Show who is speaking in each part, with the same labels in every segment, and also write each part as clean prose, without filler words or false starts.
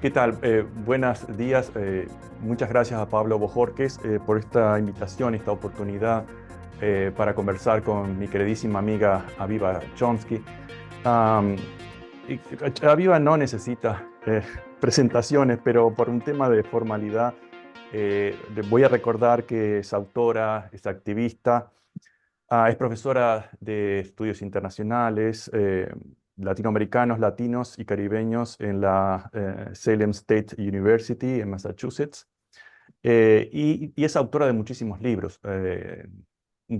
Speaker 1: ¿Qué tal? Buenos días. Muchas gracias a Pablo Bojorquez por esta invitación, esta oportunidad para conversar con mi queridísima amiga Aviva Chomsky. Am, Aviva no necesita presentaciones, pero por un tema de formalidad le voy a recordar que es autora, es activista. Es profesora de estudios internacionales, latinoamericanos, latinos y caribeños en la Salem State University en Massachusetts. Y es autora de muchísimos libros,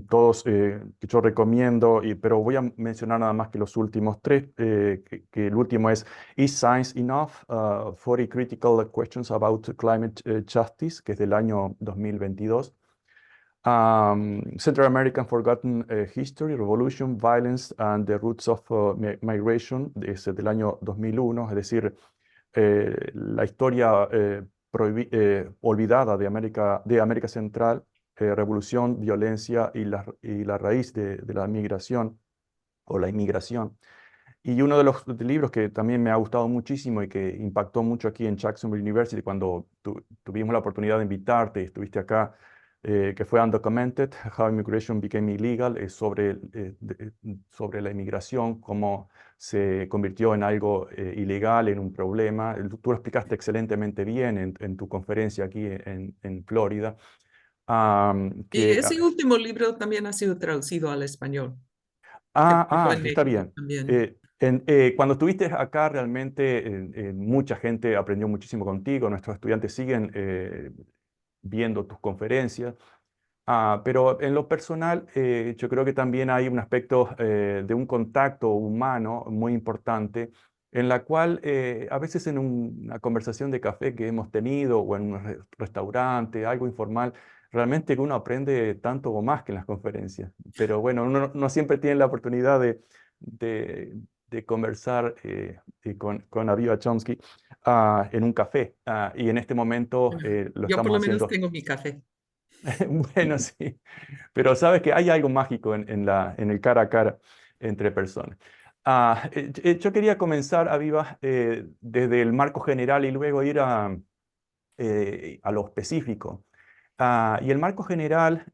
Speaker 1: todos que yo recomiendo, pero voy a mencionar nada más que los últimos tres, que el último es Is Science Enough? 40 Critical Questions About Climate Justice, que es del año 2022. Central American Forgotten History, Revolution, Violence and the Roots of Migration, del año 2001, es decir, la historia olvidada de América Central, revolución, violencia y la raíz de la migración o la inmigración. Y uno de los libros que también me ha gustado muchísimo y que impactó mucho aquí en Jacksonville University cuando tuvimos la oportunidad de invitarte y estuviste acá, que fue Undocumented, How Immigration Became Illegal, es sobre la inmigración, cómo se convirtió en algo ilegal, en un problema. Tú lo explicaste excelentemente bien en tu conferencia aquí en Florida.
Speaker 2: Y
Speaker 1: Que
Speaker 2: ese último libro también ha sido traducido al español. Se publicó en
Speaker 1: Está
Speaker 2: México
Speaker 1: bien.
Speaker 2: también.
Speaker 1: Cuando estuviste acá, realmente mucha gente aprendió muchísimo contigo. Nuestros estudiantes siguen viendo tus conferencias. Pero en lo personal, yo creo que también hay un aspecto de un contacto humano muy importante, en la cual a veces en una conversación de café que hemos tenido o en un restaurante, algo informal, realmente que uno aprende tanto o más que en las conferencias. Pero bueno, uno no siempre tiene la oportunidad de, de conversar con Aviva Chomsky en un café. Y en este momento lo
Speaker 2: Yo por
Speaker 1: estamos
Speaker 2: lo menos
Speaker 1: haciendo.
Speaker 2: tengo mi café.
Speaker 1: Bueno, sí, pero sabes que hay algo mágico en el cara a cara entre personas. Yo quería comenzar, Aviva, desde el marco general y luego ir a lo específico. Y el marco general,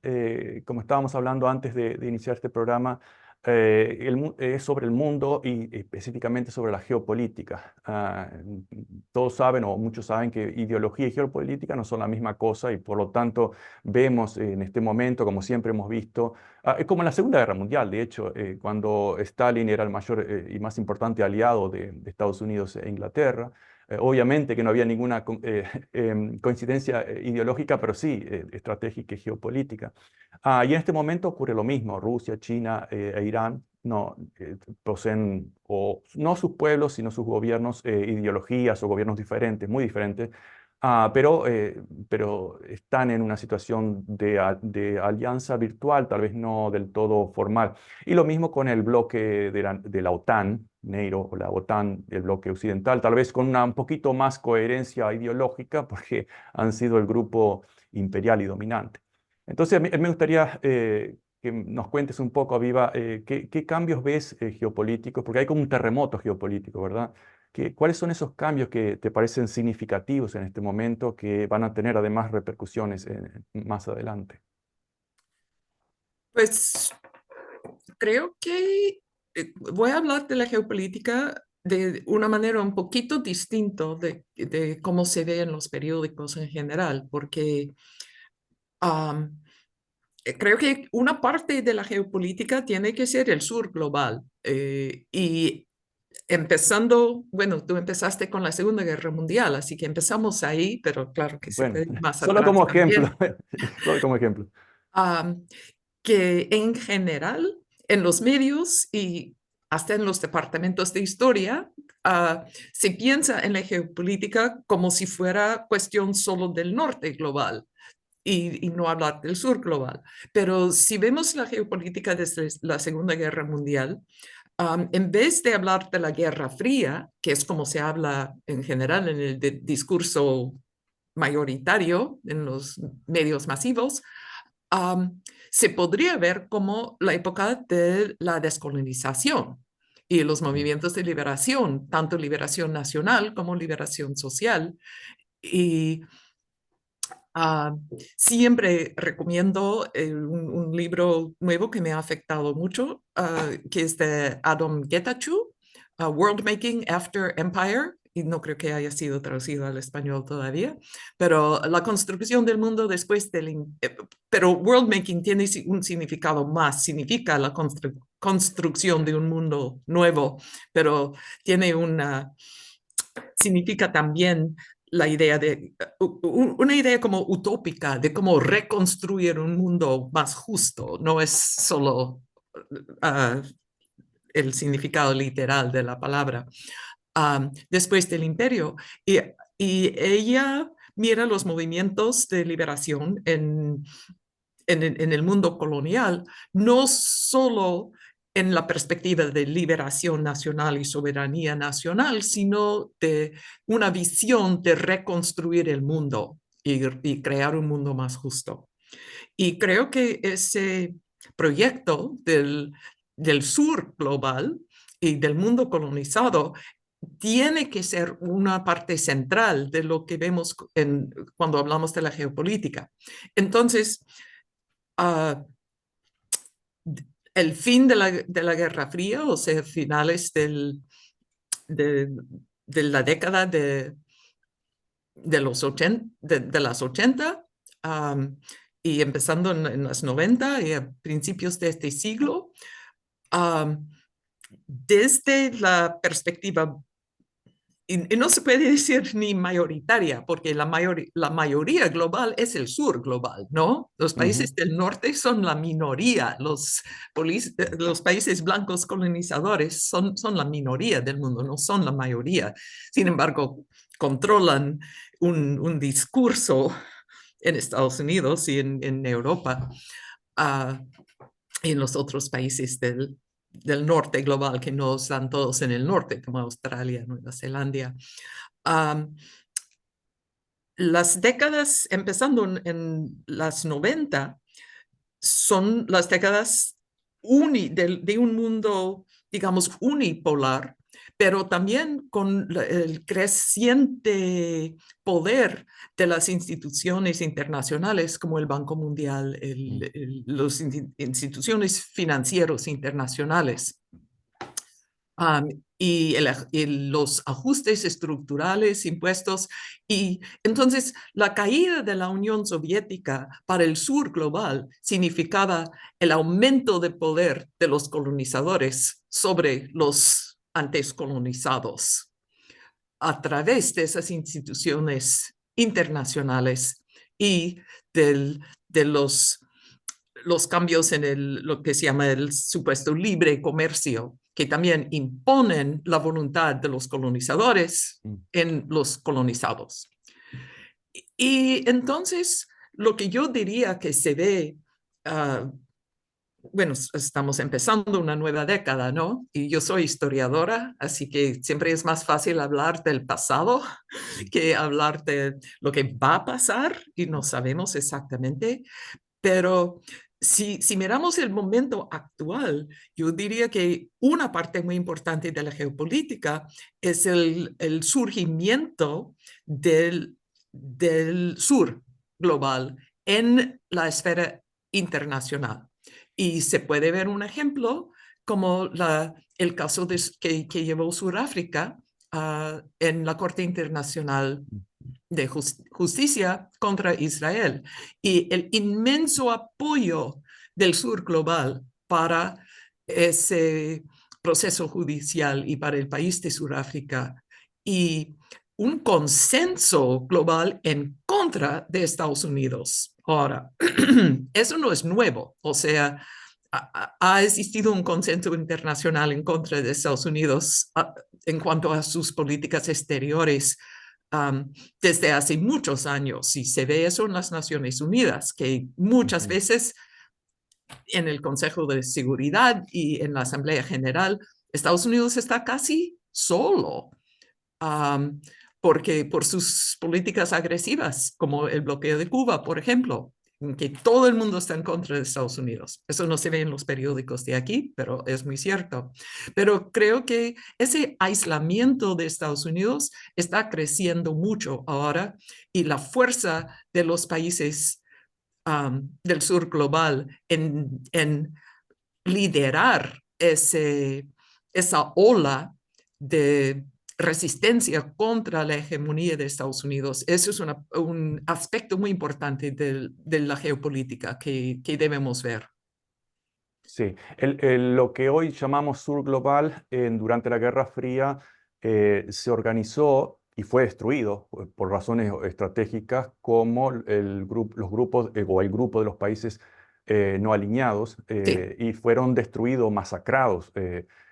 Speaker 1: como estábamos hablando antes de iniciar este programa, es sobre el mundo y específicamente sobre la geopolítica. Todos saben, o muchos saben, que ideología y geopolítica no son la misma cosa y por lo tanto vemos en este momento, como siempre hemos visto, es como en la Segunda Guerra Mundial, de hecho, cuando Stalin era el mayor y más importante aliado de Estados Unidos e Inglaterra. Obviamente que no había ninguna coincidencia ideológica, pero sí estratégica y geopolítica. Y en este momento ocurre lo mismo. Rusia, China e Irán no poseen, o no sus pueblos, sino sus gobiernos, ideologías o gobiernos diferentes, muy diferentes. Pero están en una situación de alianza virtual, tal vez no del todo formal. Y lo mismo con el bloque de la OTAN, NATO o la OTAN, el bloque occidental, tal vez con un poquito más coherencia ideológica, porque han sido el grupo imperial y dominante. Entonces, me gustaría que nos cuentes un poco, Aviva, qué cambios ves geopolíticos, porque hay como un terremoto geopolítico, ¿verdad? ¿Cuáles son esos cambios que te parecen significativos en este momento que van a tener además repercusiones más adelante?
Speaker 2: Pues creo que voy a hablar de la geopolítica de una manera un poquito distinta de cómo se ve en los periódicos en general, porque am, creo que una parte de la geopolítica tiene que ser el sur global. Y empezando, bueno, tú empezaste con la Segunda Guerra Mundial, así que empezamos ahí, pero claro que se
Speaker 1: Bueno,
Speaker 2: puede ir más
Speaker 1: solo
Speaker 2: atrás
Speaker 1: como ejemplo,
Speaker 2: también.
Speaker 1: solo como ejemplo.
Speaker 2: Am, que en general, en los medios y hasta en los departamentos de historia, se piensa en la geopolítica como si fuera cuestión solo del norte global. Y no hablar del sur global. Pero si vemos la geopolítica desde la Segunda Guerra Mundial, en vez de hablar de la Guerra Fría, que es como se habla en general en el discurso mayoritario en los medios masivos, se podría ver como la época de la descolonización, y los movimientos de liberación, tanto liberación nacional como liberación social. Y siempre recomiendo un libro nuevo que me ha afectado mucho, que es de Adam Getachew, World Making After Empire, y no creo que haya sido traducido al español todavía, pero la construcción del mundo después pero World Making tiene un significado más, significa la construcción de un mundo nuevo, pero tiene significa también la idea una idea como utópica de cómo reconstruir un mundo más justo. No es solo uh, el significado literal de la palabra. Después del imperio. Y ella mira los movimientos de liberación en el mundo colonial, no solo en la perspectiva de liberación nacional y soberanía nacional, sino de una visión de reconstruir el mundo y crear un mundo más justo. Y creo que ese proyecto del sur global y del mundo colonizado tiene que ser una parte central de lo que vemos cuando hablamos de la geopolítica. Entonces, el fin de la Guerra Fría, o sea, finales de, de la década de las 80 y empezando en las 90 y a principios de este siglo, desde la perspectiva y no se puede decir ni mayoritaria, porque la mayoría global es el sur global, ¿no? Los países del norte son la minoría, los países blancos colonizadores son la minoría del mundo, no son la mayoría. Sin embargo, controlan un discurso en Estados Unidos y en Europa y en los otros países del norte global que no están todos en el norte, como Australia, Nueva Zelanda. Las décadas, empezando en las 90, son las décadas de un mundo, digamos, unipolar, pero también con el creciente poder de las instituciones internacionales como el Banco Mundial, las instituciones financieras internacionales. Y los ajustes estructurales impuestos. Y entonces la caída de la Unión Soviética para el sur global significaba el aumento de poder de los colonizadores sobre los antes colonizados a través de esas instituciones internacionales y de los cambios en lo que se llama el supuesto libre comercio, que también imponen la voluntad de los colonizadores en los colonizados. Y entonces, lo que yo diría que se ve, bueno, estamos empezando una nueva década, ¿no? Y yo soy historiadora, así que siempre es más fácil hablar del pasado que hablar de lo que va a pasar y no sabemos exactamente. Pero si miramos el momento actual, yo diría que una parte muy importante de la geopolítica es el surgimiento del sur global en la esfera internacional. Y se puede ver un ejemplo como el caso que llevó Sudáfrica en la Corte Internacional de Justicia contra Israel y el inmenso apoyo del sur global para ese proceso judicial y para el país de Sudáfrica y un consenso global en contra de Estados Unidos. Ahora, eso no es nuevo, o sea, ha existido un consenso internacional en contra de Estados Unidos en cuanto a sus políticas exteriores desde hace muchos años, y se ve eso en las Naciones Unidas, que muchas veces en el Consejo de Seguridad y en la Asamblea General, Estados Unidos está casi solo, porque por sus políticas agresivas, como el bloqueo de Cuba, por ejemplo. en que todo el mundo está en contra de Estados Unidos. Eso no se ve en los periódicos de aquí, pero es muy cierto. Pero creo que ese aislamiento de Estados Unidos está creciendo mucho ahora y la fuerza de los países del sur global en liderar esa ola de resistencia contra la hegemonía de Estados Unidos. Eso es un aspecto muy importante de la geopolítica que debemos ver.
Speaker 1: Sí, lo que hoy llamamos sur global, durante la Guerra Fría se organizó y fue destruido por razones estratégicas como los grupos o el grupo de los países no alineados
Speaker 2: Sí,
Speaker 1: y fueron destruidos, masacrados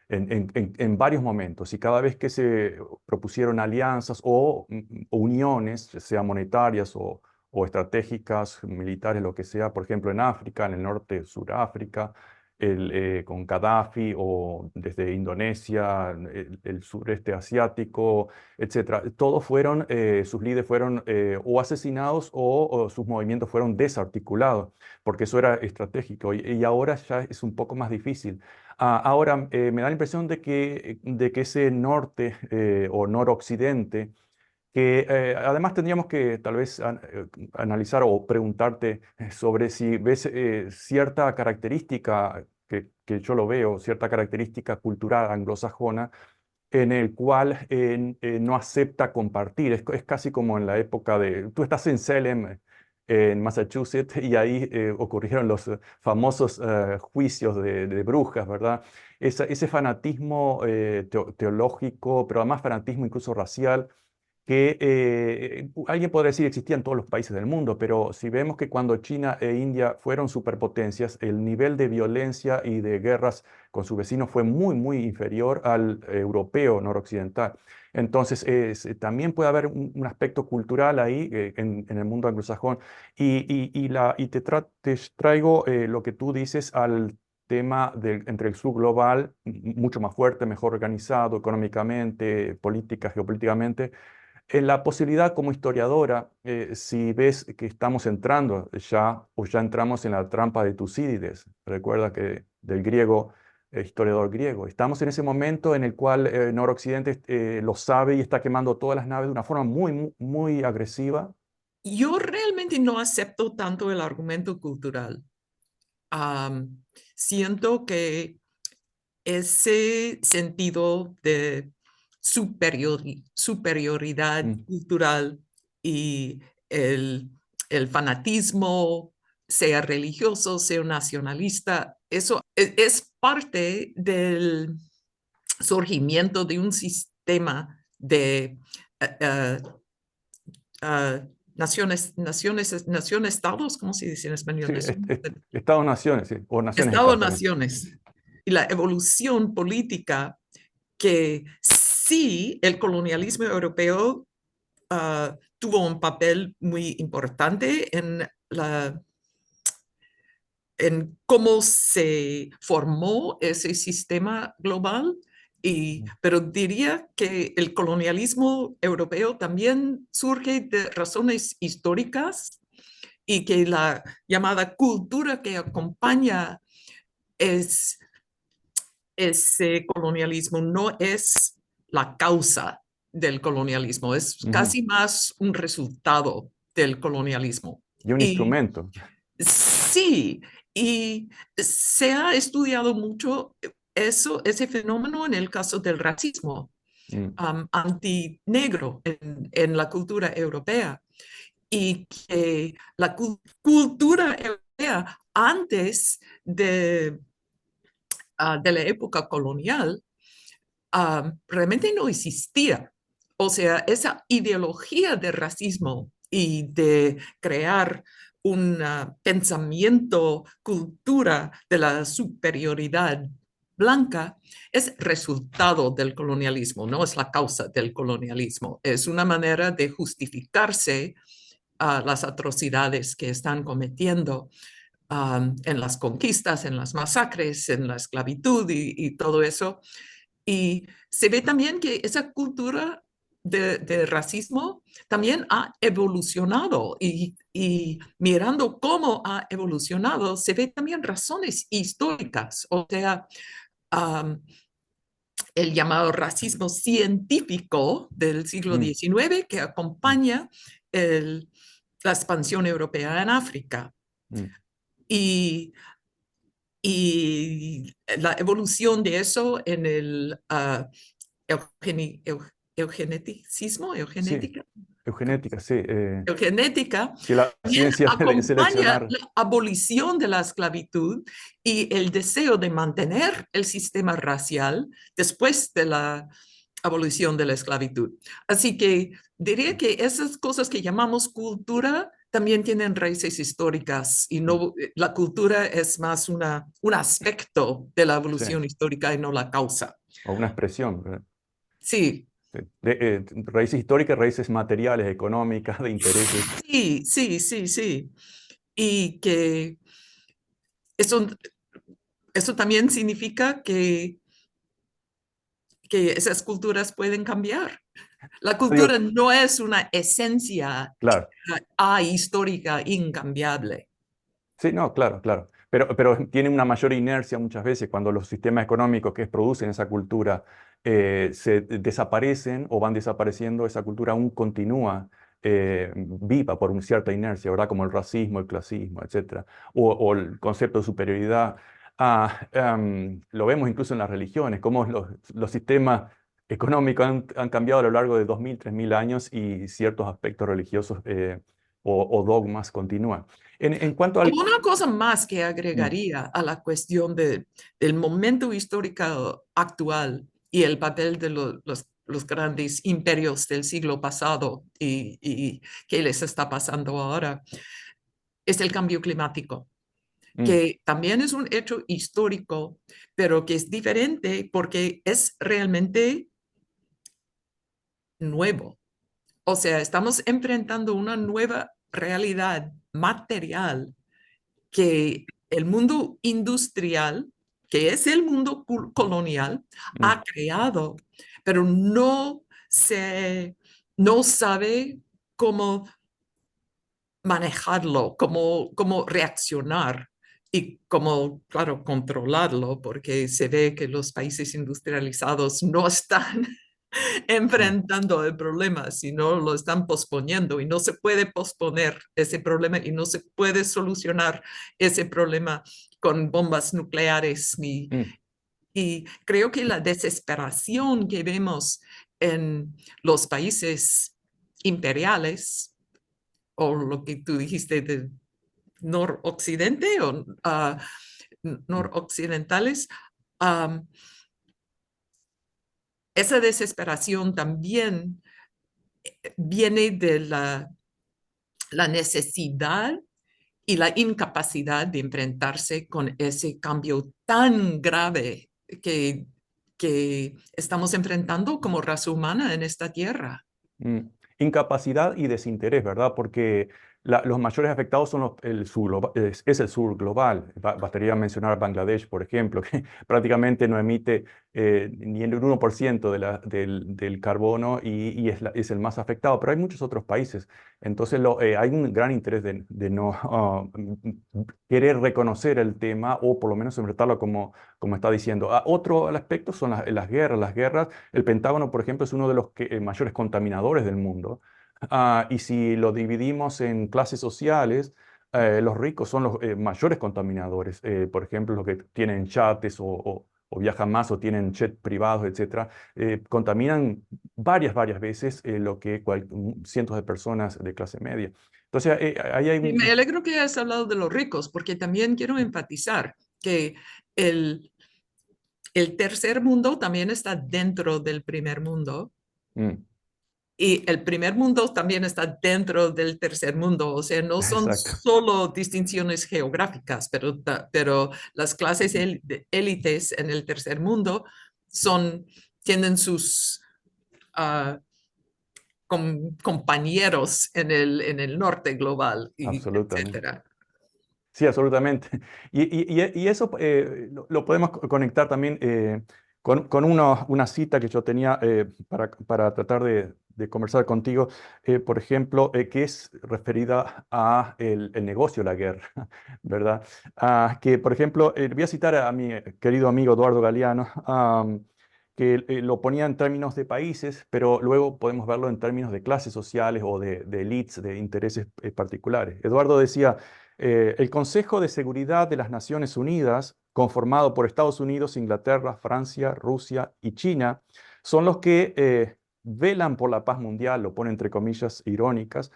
Speaker 1: en varios momentos. Y cada vez que se propusieron alianzas o uniones, sean monetarias o estratégicas, militares, lo que sea, por ejemplo en África, en el norte de Sudáfrica, con Gaddafi o desde Indonesia, el sureste asiático, etcétera. Todos fueron, sus líderes fueron o asesinados o sus movimientos fueron desarticulados, porque eso era estratégico y ahora ya es un poco más difícil. Ahora, me da la impresión de que ese norte o noroccidente, que además tendríamos que tal vez analizar o preguntarte sobre si ves cierta característica, que yo lo veo, cierta característica cultural anglosajona, en el cual no acepta compartir. Es casi como en la época de... Tú estás en Salem, en Massachusetts, y ahí ocurrieron los famosos juicios de brujas, ¿verdad? Ese fanatismo teológico, pero además fanatismo incluso racial que alguien podría decir existía en todos los países del mundo, pero si vemos que cuando China e India fueron superpotencias, el nivel de violencia y de guerras con sus vecinos fue muy, muy inferior al europeo noroccidental. Entonces, también puede haber un aspecto cultural ahí en el mundo anglosajón. Te traigo lo que tú dices al tema entre el sur global, mucho más fuerte, mejor organizado económicamente, política, geopolíticamente, en la posibilidad como historiadora, si ves que estamos entrando ya o ya entramos en la trampa de Tucídides, recuerda que del griego, historiador griego, estamos en ese momento en el cual Noroccidente lo sabe y está quemando todas las naves de una forma muy, muy, muy agresiva.
Speaker 2: yo realmente no acepto tanto el argumento cultural. Am, Siento que ese sentido de superioridad
Speaker 1: Mm,
Speaker 2: cultural y el, el fanatismo, sea religioso, sea nacionalista, eso es parte del surgimiento de un sistema de eh, eh, nación-estados, ¿cómo se dice en español?
Speaker 1: sí, Estados-naciones, sí, o naciones-estados también.
Speaker 2: Estado-naciones y la evolución política que sí el colonialismo europeo tuvo un papel muy importante en cómo se formó ese sistema global, pero diría que el colonialismo europeo también surge de razones históricas y que la llamada cultura que acompaña es, ese colonialismo no es la causa del colonialismo, es
Speaker 1: Ujú.
Speaker 2: casi más un resultado del colonialismo.
Speaker 1: Y un
Speaker 2: Y
Speaker 1: instrumento.
Speaker 2: sí, y se ha estudiado mucho ese fenómeno en el caso del racismo
Speaker 1: Mm,
Speaker 2: antinegro en la cultura europea y que la cultura europea antes de la época colonial realmente no existía. O sea, esa ideología de racismo y de crear un pensamiento, cultura de la superioridad blanca es resultado del colonialismo, no es la causa del colonialismo. Es una manera de justificarse las atrocidades que están cometiendo en las conquistas, en las masacres, en la esclavitud y todo eso. Y se ve también que esa cultura de racismo también ha evolucionado y mirando cómo ha evolucionado, se ve también razones históricas, o sea, um, el llamado racismo científico del siglo
Speaker 1: Mm,
Speaker 2: XIX que
Speaker 1: mm,
Speaker 2: acompaña la expansión europea en África.
Speaker 1: mm.
Speaker 2: Y, y la evolución de eso en el eugeni, eugeneticismo,
Speaker 1: Sí,
Speaker 2: eugenética,
Speaker 1: eugenética, sí.
Speaker 2: eugenética,
Speaker 1: Sí, la
Speaker 2: también
Speaker 1: ciencia de
Speaker 2: acompaña
Speaker 1: seleccionar.
Speaker 2: la abolición de la esclavitud y el deseo de mantener el sistema racial después de la abolición de la esclavitud. Así que diría que esas cosas que llamamos cultura también tienen raíces históricas y
Speaker 1: Mm,
Speaker 2: no la cultura es más un aspecto de la
Speaker 1: sí,
Speaker 2: evolución histórica y no la causa.
Speaker 1: o una expresión, ¿verdad?
Speaker 2: Sí,
Speaker 1: Sí. Raíces históricas, raíces materiales, económicas, de intereses.
Speaker 2: sí, sí, sí, sí. Y que eso, eso también significa que esas culturas pueden cambiar. La
Speaker 1: Digo,
Speaker 2: cultura no es una esencia
Speaker 1: claro.
Speaker 2: histórica incambiable.
Speaker 1: Sí, no, claro, claro. Pero tiene una mayor inercia muchas veces cuando los sistemas económicos que producen esa cultura se desaparecen o van desapareciendo, esa cultura aún continúa viva por una cierta inercia, ¿verdad? Como el racismo, el clasismo, etcétera. O el concepto de superioridad. Lo vemos incluso en las religiones, cómo los sistemas económicos han cambiado a lo largo de 2000, 3000 años y ciertos aspectos religiosos o dogmas continúan. En cuanto al...
Speaker 2: Una cosa más que
Speaker 1: Mm,
Speaker 2: agregaría a la cuestión del momento histórico actual y el papel de los grandes imperios del siglo pasado y qué les está pasando ahora es el cambio climático,
Speaker 1: mm,
Speaker 2: que también es un hecho histórico, pero que es diferente porque es realmente nuevo. O sea, estamos enfrentando una nueva realidad material que el mundo industrial, que es el mundo colonial,
Speaker 1: mm,
Speaker 2: ha creado, pero no sabe cómo manejarlo, cómo reaccionar y cómo, claro, controlarlo, porque se ve que los países industrializados no están
Speaker 1: mm,
Speaker 2: enfrentando el problema, sino lo están posponiendo y no se puede posponer ese problema y no se puede solucionar ese problema con bombas nucleares
Speaker 1: mm.
Speaker 2: y creo que la desesperación que vemos en los países imperiales o lo que tú dijiste de noroccidente o
Speaker 1: Mm.
Speaker 2: noroccidentales, um, esa desesperación también viene de la necesidad y la incapacidad de enfrentarse con ese cambio tan grave que, que estamos enfrentando como raza humana en esta tierra.
Speaker 1: Mm. Incapacidad y desinterés, ¿verdad? Porque los mayores afectados son el sur, es el sur global. Bastaría mencionar Bangladesh, por ejemplo, que prácticamente no emite ni el 1% del carbono y es el más afectado, pero hay muchos otros países. Entonces hay un gran interés de no querer reconocer el tema o por lo menos enfrentarlo como está diciendo. Otro aspecto son las guerras. Las guerras, el Pentágono, por ejemplo, es uno de los mayores contaminadores del mundo. Y si lo dividimos en clases sociales, los ricos son los mayores contaminadores. Por ejemplo, los que tienen yates o viajan más o tienen jet privados, etcétera, contaminan varias veces lo que cientos de personas de clase media. Entonces, ahí hay
Speaker 2: Y me alegro que hayas hablado de los ricos, porque también quiero enfatizar que el, el tercer mundo también está dentro del primer mundo
Speaker 1: mm,
Speaker 2: y el primer mundo también está dentro del tercer mundo. O sea, no son
Speaker 1: exacto.
Speaker 2: solo distinciones geográficas, pero las clases élites en el tercer mundo son, tienen sus uh, compañeros en el norte global, y
Speaker 1: Absolutamente.
Speaker 2: etcétera.
Speaker 1: Sí, absolutamente. Y eso lo podemos conectar también con una cita que yo tenía para tratar de conversar contigo, por ejemplo, que es referida a el negocio de la guerra, ¿verdad? Que, por ejemplo, voy a citar a mi querido amigo Eduardo Galeano, que lo ponía en términos de países, pero luego podemos verlo en términos de clases sociales o de elites, de intereses particulares. Eduardo decía, el Consejo de Seguridad de las Naciones Unidas, conformado por Estados Unidos, Inglaterra, Francia, Rusia y China, son los que velan por la paz mundial, lo pone entre comillas irónicas,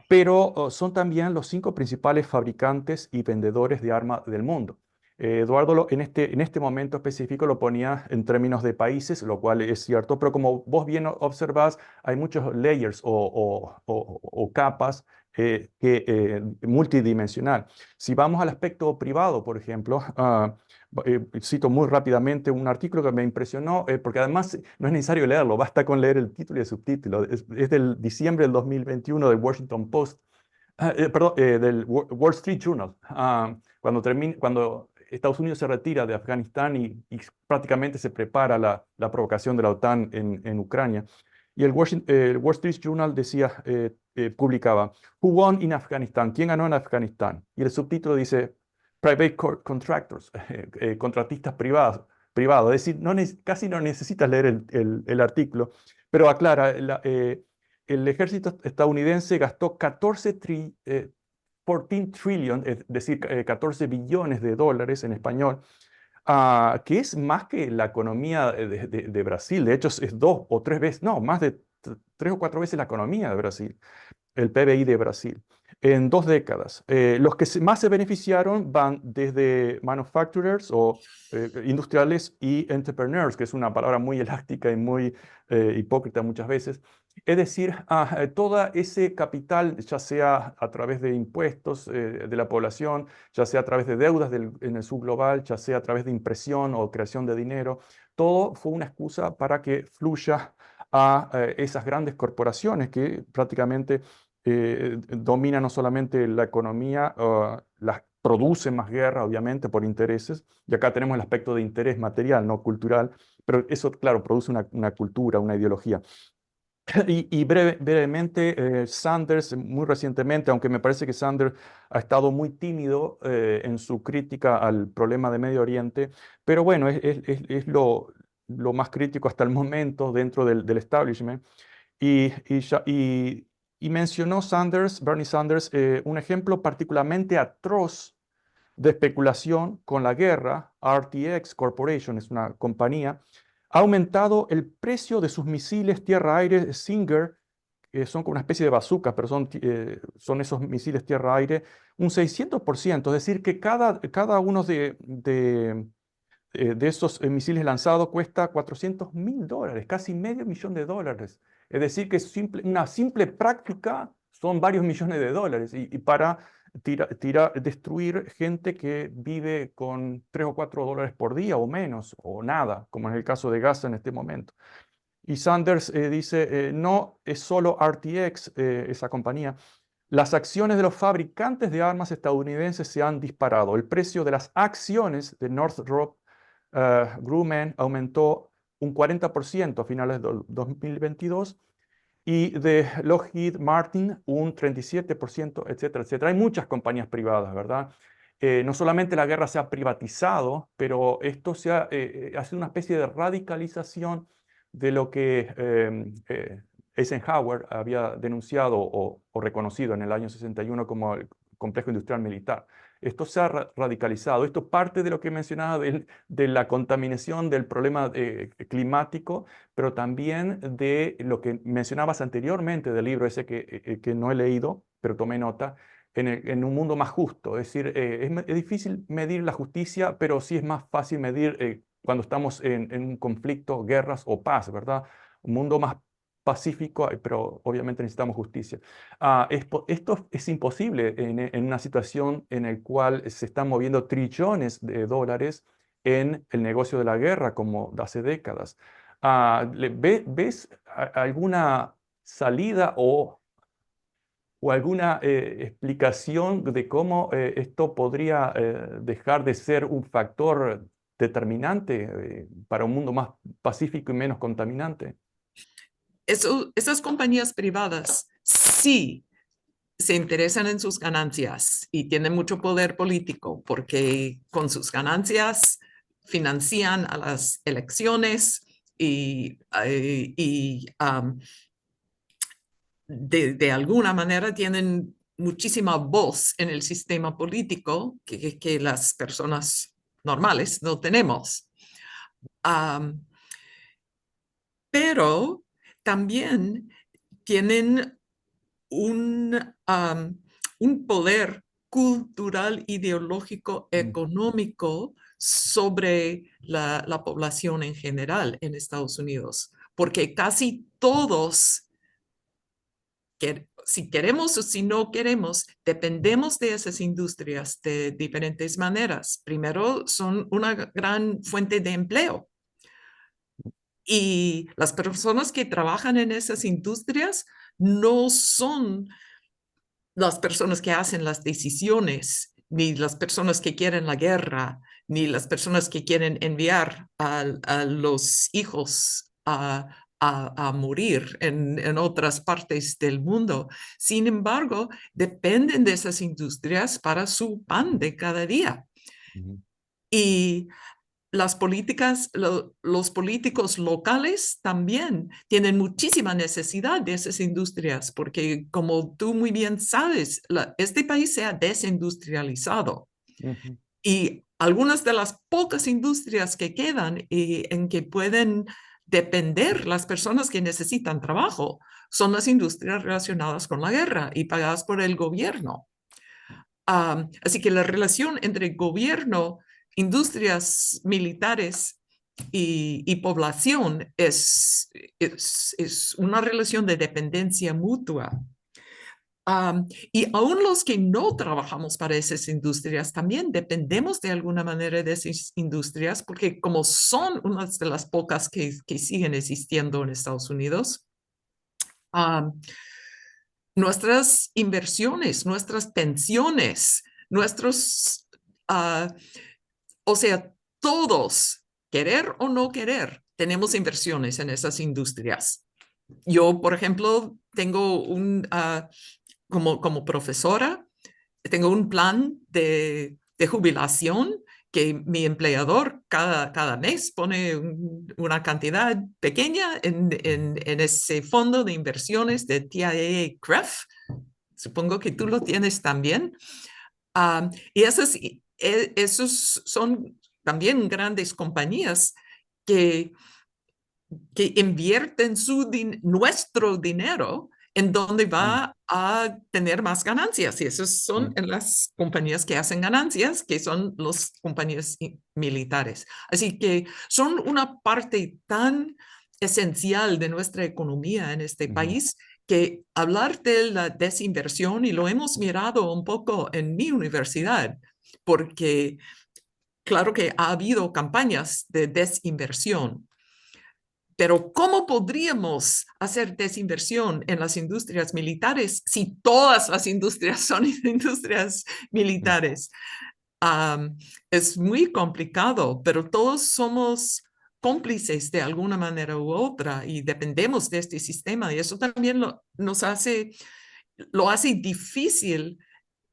Speaker 1: pero son también los 5 principales fabricantes y vendedores de armas del mundo. Eduardo en este momento específico lo ponía en términos de países, lo cual es cierto, pero como vos bien observás, hay muchos layers o capas multidimensional. Si vamos al aspecto privado, por ejemplo, cito muy rápidamente un artículo que me impresionó, porque además no es necesario leerlo, basta con leer el título y el subtítulo. Es del diciembre del 2021 del Washington Post, perdón, del Wall Street Journal. Cuando Estados Unidos se retira de Afganistán y prácticamente se prepara la provocación de la OTAN en Ucrania. Y el Wall Street Journal decía, publicaba, Who won in Afghanistan? ¿Quién ganó en Afganistán? Y el subtítulo dice, Private Contractors, contratistas privados. Es decir, casi no necesitas leer el artículo, pero aclara, el ejército estadounidense gastó 14 trillion, es decir, 14 billones de dólares en español, que es más que la economía de Brasil. De hecho, es 2 o 3 veces, no, más de 3 o 4 veces la economía de Brasil, el PBI de Brasil, en 2 décadas. Los que más se beneficiaron van desde manufacturers o industriales y entrepreneurs, que es una palabra muy elástica y muy hipócrita muchas veces. Es decir, todo ese capital, ya sea a través de impuestos de la población, ya sea a través de deudas en el subglobal, ya sea a través de impresión o creación de dinero, todo fue una excusa para que fluya a esas grandes corporaciones que prácticamente dominan no solamente la economía, las producen más guerra, obviamente, por intereses, y acá tenemos el aspecto de interés material, no cultural, pero eso, claro, produce una cultura, una ideología. Y brevemente, Sanders, muy recientemente, aunque me parece que Sanders ha estado muy tímido en su crítica al problema de Medio Oriente, pero bueno, es lo más crítico hasta el momento dentro del establishment. Y mencionó Bernie Sanders, un ejemplo particularmente atroz de especulación con la guerra. RTX Corporation es una compañía, ha aumentado el precio de sus misiles tierra-aire Stinger, que son como una especie de bazooka, pero son esos misiles tierra-aire, un 600%. Es decir, que cada uno de esos misiles lanzados cuesta $400.000, casi medio millón de dólares. Es decir, que una simple práctica son varios millones de dólares. Y para destruir gente que vive con $3 o $4 por día o menos, o nada, como en el caso de Gaza en este momento. Y Sanders dice, no es solo RTX, esa compañía. Las acciones de los fabricantes de armas estadounidenses se han disparado. El precio de las acciones de Northrop Grumman aumentó un 40% a finales del 2022 y de Lockheed Martin un 37%, etcétera, etcétera. Hay muchas compañías privadas, ¿verdad? No solamente la guerra se ha privatizado, pero esto ha sido una especie de radicalización de lo que Eisenhower había denunciado o reconocido en el año 61 como el complejo industrial militar. Esto se ha radicalizado. Esto parte de lo que mencionaba de la contaminación del problema climático, pero también de lo que mencionabas anteriormente del libro ese que no he leído, pero tomé nota, en un mundo más justo. Es decir, es difícil medir la justicia, pero sí es más fácil medir cuando estamos en un conflicto, guerras o paz, ¿verdad? Un mundo más pacífico, pero obviamente necesitamos justicia. Esto es imposible en una situación en la cual se están moviendo trillones de dólares en el negocio de la guerra, como de hace décadas. ¿Ves alguna salida o alguna explicación de cómo esto podría dejar de ser un factor determinante para un mundo más pacífico y menos contaminante?
Speaker 2: esas compañías privadas sí se interesan en sus ganancias y tienen mucho poder político porque con sus ganancias financian a las elecciones y de alguna manera tienen muchísima voz en el sistema político que las personas normales no tenemos. Um, pero también tienen un poder cultural, ideológico,
Speaker 1: Mm,
Speaker 2: económico sobre la población en general en Estados Unidos, porque casi todos, si queremos o si no queremos, dependemos de esas industrias de diferentes maneras. Primero, son una gran fuente de empleo. Y las personas que trabajan en esas industrias no son las personas que hacen las decisiones, ni las personas que quieren la guerra, ni las personas que quieren enviar a los hijos a morir en otras partes del mundo. Sin embargo, dependen de esas industrias para su pan de cada día.
Speaker 1: ujú,
Speaker 2: Y las políticas, los políticos locales también tienen muchísima necesidad de esas industrias, porque como tú muy bien sabes, este país se ha desindustrializado
Speaker 1: ujú,
Speaker 2: y algunas de las pocas industrias que quedan y en que pueden depender las personas que necesitan trabajo son las industrias relacionadas con la guerra y pagadas por el gobierno. Así que la relación entre gobierno, industrias militares y población es una relación de dependencia mutua. Y aún los que no trabajamos para esas industrias, también dependemos de alguna manera de esas industrias, porque como son unas de las pocas que siguen existiendo en Estados Unidos, um, nuestras inversiones, nuestras pensiones, nuestros, uh, o sea, todos, querer o no querer, tenemos inversiones en esas industrias. Yo, por ejemplo, tengo como profesora, tengo un plan de jubilación que mi empleador cada mes pone una cantidad pequeña en ese fondo de inversiones de TIAA-CREF. Supongo que tú lo tienes también. Y esos son también grandes compañías que invierten nuestro dinero en donde
Speaker 1: mm,
Speaker 2: va a tener más ganancias. Y esas son
Speaker 1: mm,
Speaker 2: en las compañías que hacen ganancias, que son las compañías militares. Así que son una parte tan esencial de nuestra economía en este
Speaker 1: ujú.
Speaker 2: país que hablar de la desinversión, y lo hemos mirado un poco en mi universidad, porque claro que ha habido campañas de desinversión, pero ¿cómo podríamos hacer desinversión en las industrias militares si todas las industrias son industrias
Speaker 1: Mm,
Speaker 2: militares? Um, es muy complicado, pero todos somos cómplices de alguna manera u otra y dependemos de este sistema y eso también lo hace difícil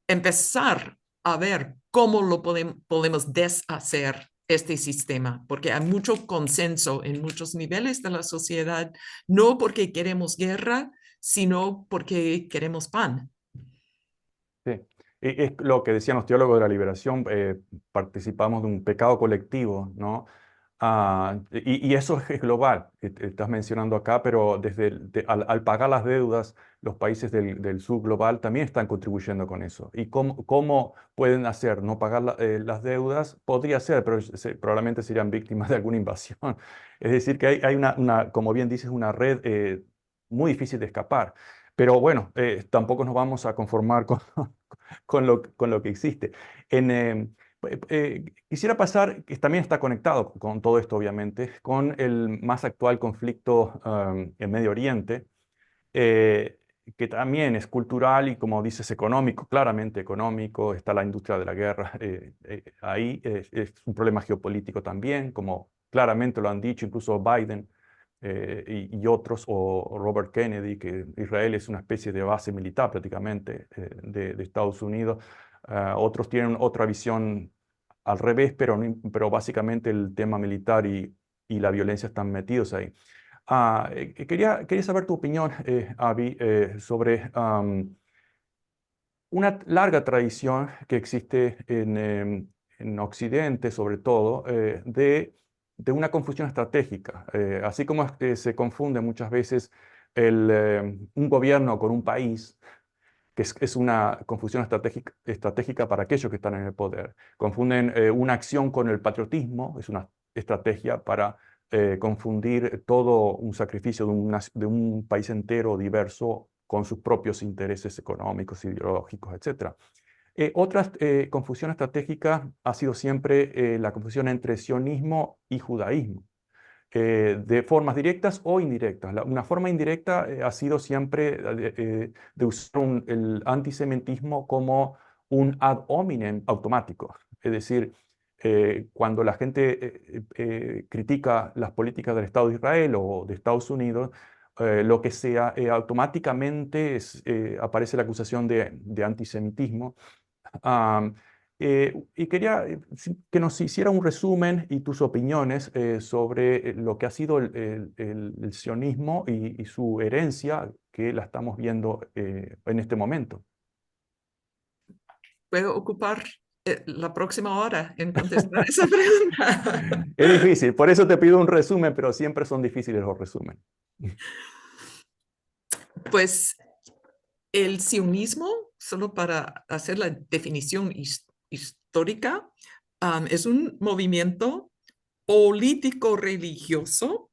Speaker 2: empezar a ver cómo lo podemos deshacer este sistema, porque hay mucho consenso en muchos niveles de la sociedad, no porque queremos guerra, sino porque queremos pan.
Speaker 1: sí. Es lo que decían los teólogos de la liberación, participamos de un pecado colectivo, ¿no? Y eso es global, estás mencionando acá, pero al pagar las deudas, los países del sur global también están contribuyendo con eso. ¿Y cómo pueden hacer? No pagar las deudas podría ser, pero probablemente serían víctimas de alguna invasión. Es decir, que hay como bien dices, una red muy difícil de escapar. Pero bueno, tampoco nos vamos a conformar con lo que existe. Quisiera pasar, que también está conectado con todo esto, obviamente, con el más actual conflicto en Medio Oriente, eh, que también es cultural y, como dices, económico, claramente económico. Está la industria de la guerra ahí. Es un problema geopolítico también, como claramente lo han dicho incluso Biden. y otros, o Robert Kennedy, que Israel es una especie de base militar prácticamente de Estados Unidos. Otros tienen otra visión al revés, pero básicamente el tema militar y la violencia están metidos ahí. Quería saber tu opinión, Avi, sobre una larga tradición que existe en Occidente, sobre todo, de una confusión estratégica. Así como se confunde muchas veces un gobierno con un país, que es una confusión estratégica para aquellos que están en el poder. Confunden una acción con el patriotismo, es una estrategia para confundir todo un sacrificio de un país entero diverso con sus propios intereses económicos, ideológicos, etc. Otra confusión estratégica ha sido siempre la confusión entre sionismo y judaísmo, de formas directas o indirectas. Una forma indirecta ha sido siempre de usar el antisemitismo como un ad hominem automático. Es decir, cuando la gente critica las políticas del Estado de Israel o de Estados Unidos, lo que sea, automáticamente aparece la acusación de antisemitismo. Am, y quería que nos hiciera un resumen y tus opiniones sobre lo que ha sido el sionismo y su herencia, que la estamos viendo en este momento.
Speaker 2: Puedo ocupar la próxima hora en contestar esa pregunta.
Speaker 1: Es difícil, por eso te pido un resumen, pero siempre son difíciles los resúmenes.
Speaker 2: Pues el sionismo, solo para hacer la definición histórica, es un movimiento político-religioso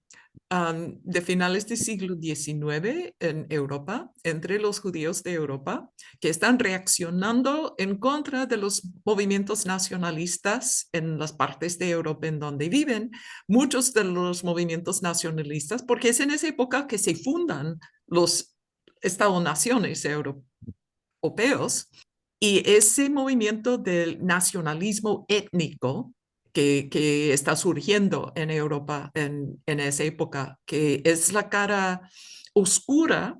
Speaker 2: de finales del siglo XIX en Europa, entre los judíos de Europa, que están reaccionando en contra de los movimientos nacionalistas en las partes de Europa en donde viven. Muchos de los movimientos nacionalistas, porque es en esa época que se fundan los Estados-naciones europeos, y ese movimiento del nacionalismo étnico que está surgiendo en Europa en esa época, que es la cara oscura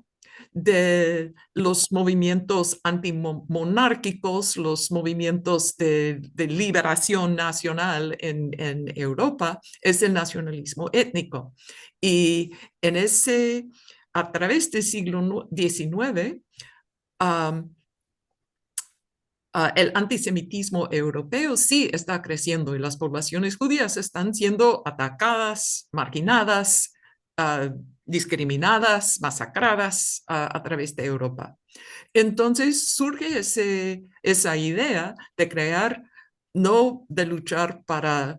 Speaker 2: de los movimientos antimonárquicos, los movimientos de liberación nacional en Europa, es el nacionalismo étnico. Y a través del siglo XIX, um, el antisemitismo europeo sí está creciendo y las poblaciones judías están siendo atacadas, marginadas, discriminadas, masacradas a través de Europa. Entonces surge esa idea de crear, no de luchar para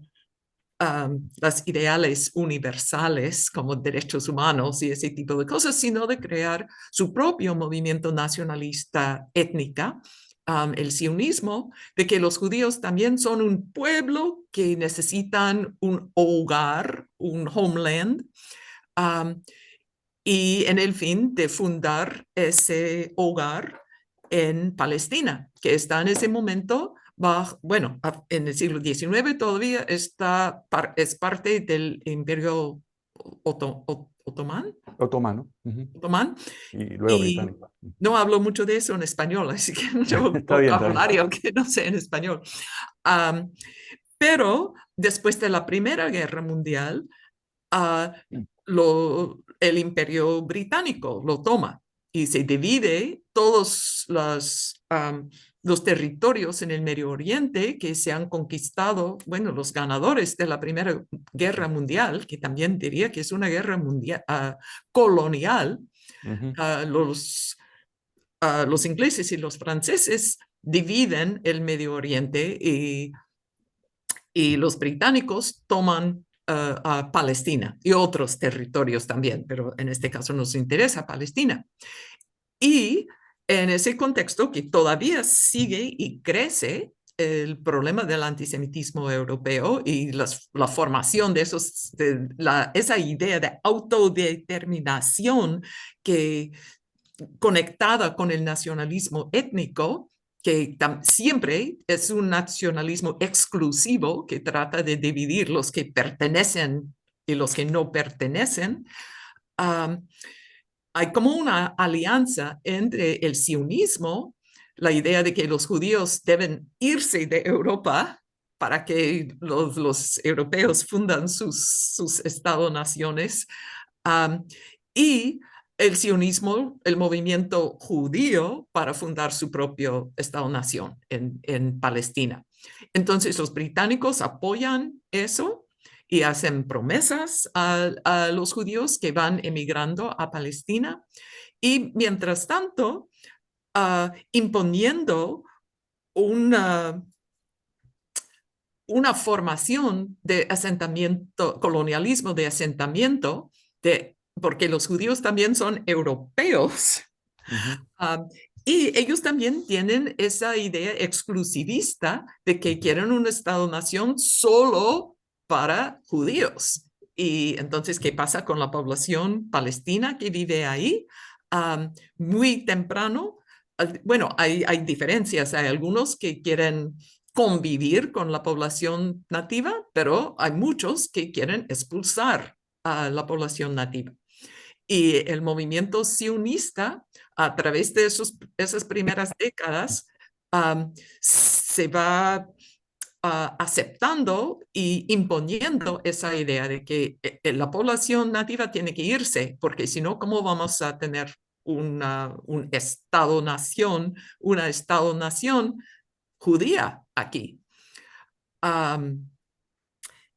Speaker 2: las ideales universales como derechos humanos y ese tipo de cosas, sino de crear su propio movimiento nacionalista étnica, el sionismo, de que los judíos también son un pueblo que necesitan un hogar, un homeland, y en el fin de fundar ese hogar en Palestina, que está en ese momento bueno, en el siglo XIX todavía es parte del Imperio Otomán,
Speaker 1: Otomano, ujú,
Speaker 2: Otomán,
Speaker 1: y luego
Speaker 2: y
Speaker 1: británico.
Speaker 2: no hablo mucho de eso en español, así que mucho
Speaker 1: Está bien, está bien.
Speaker 2: vocabulario que no sé en español. Um, pero después de la Primera Guerra Mundial, uh, el Imperio Británico lo toma y se divide todos los territorios en el Medio Oriente que se han conquistado, bueno, los ganadores de la Primera Guerra Mundial, que también diría que es una guerra mundial, colonial,
Speaker 1: Ujú.
Speaker 2: los ingleses y los franceses dividen el Medio Oriente y los británicos toman a Palestina y otros territorios también, pero en este caso nos interesa Palestina. Y en ese contexto que todavía sigue y crece el problema del antisemitismo europeo y la formación de esa idea de autodeterminación que conectada con el nacionalismo étnico, que siempre es un nacionalismo exclusivo que trata de dividir los que pertenecen y los que no pertenecen, hay como una alianza entre el sionismo, la idea de que los judíos deben irse de Europa para que los europeos fundan sus Estados-naciones, y el sionismo, el movimiento judío para fundar su propio Estado-nación en Palestina. Entonces los británicos apoyan eso y hacen promesas a los judíos que van emigrando a Palestina y mientras tanto imponiendo una, una formación de asentamiento, colonialismo de asentamiento, porque los judíos también son europeos.
Speaker 1: Ujú,
Speaker 2: Um, y ellos también tienen esa idea exclusivista de que
Speaker 1: ujú,
Speaker 2: quieren un Estado-nación solo para judíos. Y entonces, ¿qué pasa con la población palestina que vive ahí? Muy temprano, bueno, hay diferencias. Hay algunos que quieren convivir con la población nativa, pero hay muchos que quieren expulsar a la población nativa. Y el movimiento sionista, a través de esas primeras décadas, se va aceptando y imponiendo esa idea de que la población nativa tiene que irse, porque si no, ¿cómo vamos a tener un Estado-nación, una Estado-nación judía aquí? Um,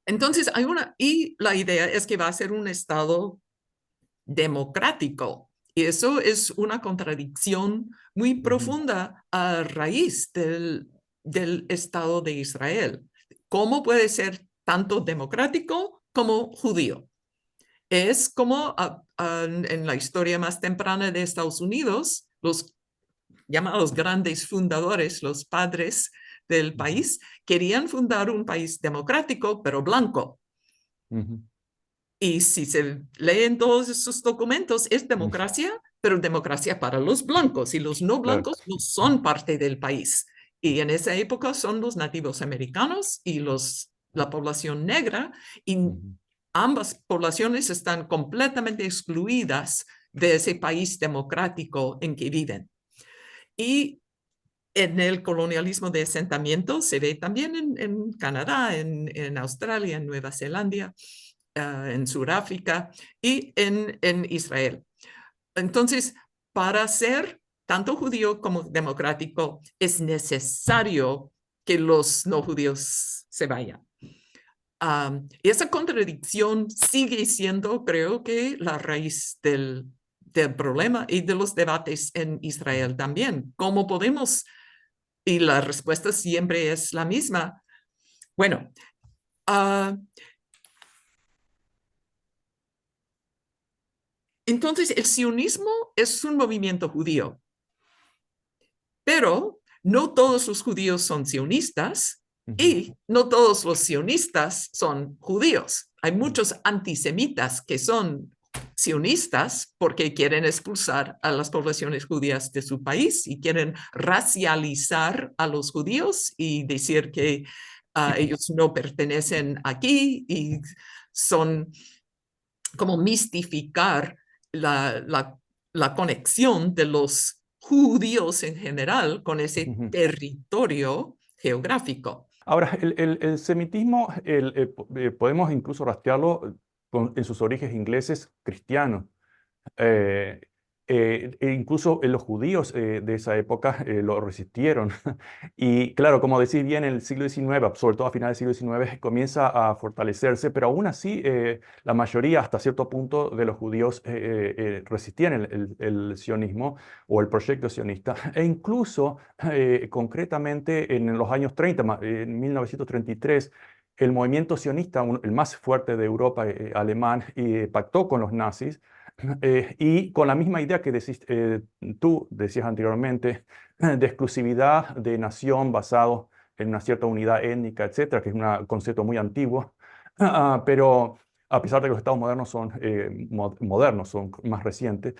Speaker 2: entonces, y la idea es que va a ser un Estado democrático. Y eso es una contradicción muy
Speaker 1: ujú,
Speaker 2: profunda a raíz del Estado de Israel. ¿Cómo puede ser tanto democrático como judío? Es como en la historia más temprana de Estados Unidos, los llamados grandes fundadores, los padres del
Speaker 1: ujú,
Speaker 2: país, querían fundar un país democrático, pero blanco.
Speaker 1: ujú,
Speaker 2: Y si se leen todos esos documentos, es
Speaker 1: ujú.
Speaker 2: democracia, pero democracia para los blancos y los no
Speaker 1: Claro.
Speaker 2: blancos no son parte del país. Y en esa época son los nativos americanos y la población negra, y
Speaker 1: Ujú,
Speaker 2: ambas poblaciones están completamente excluidas de ese país democrático en que viven. Y en el colonialismo de asentamiento se ve también en Canadá, en Australia, en Nueva Zelanda, en Sudáfrica y en Israel. Entonces, para ser tanto judío como democrático, es necesario que los no judíos se vayan. Y esa contradicción sigue siendo, creo que, la raíz del problema y de los debates en
Speaker 1: ujú.
Speaker 2: Israel también. ¿Cómo podemos? Y la respuesta siempre es la misma. Bueno, uh, entonces el sionismo es un movimiento judío, pero no todos los judíos son sionistas
Speaker 1: Ujú,
Speaker 2: y no todos los sionistas son judíos. Hay muchos antisemitas que son sionistas porque quieren expulsar a las poblaciones judías de su país y quieren racializar a los judíos y decir que ellos no pertenecen aquí y son como mistificar la, la, la conexión de los judíos en general con ese
Speaker 1: ujú.
Speaker 2: territorio geográfico.
Speaker 1: Ahora, el semitismo podemos incluso rastrearlo en sus orígenes ingleses cristianos. Eh, e incluso los judíos de esa época lo resistieron. Y claro, como decís bien, en el siglo XIX, sobre todo a finales del siglo XIX, comienza a fortalecerse, pero aún así la mayoría, hasta cierto punto, de los judíos resistían el sionismo o el proyecto sionista. E incluso, concretamente, en los años 30, en 1933, el movimiento sionista, el más fuerte de Europa, alemán, pactó con los nazis y con la misma idea que tú decías anteriormente, de exclusividad de nación basado en una cierta unidad étnica, etcétera, que es un concepto muy antiguo, pero a pesar de que los estados modernos son modernos, son más recientes,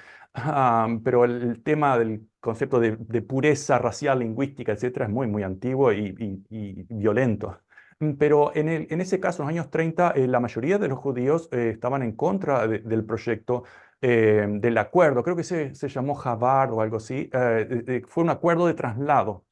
Speaker 1: pero el tema del concepto de pureza racial, lingüística, etcétera, es muy, muy antiguo y violento. Pero en ese caso, en los años 30, la mayoría de los judíos estaban en contra del proyecto, del acuerdo. Creo que se llamó Jabad o algo así. Fue un acuerdo de traslado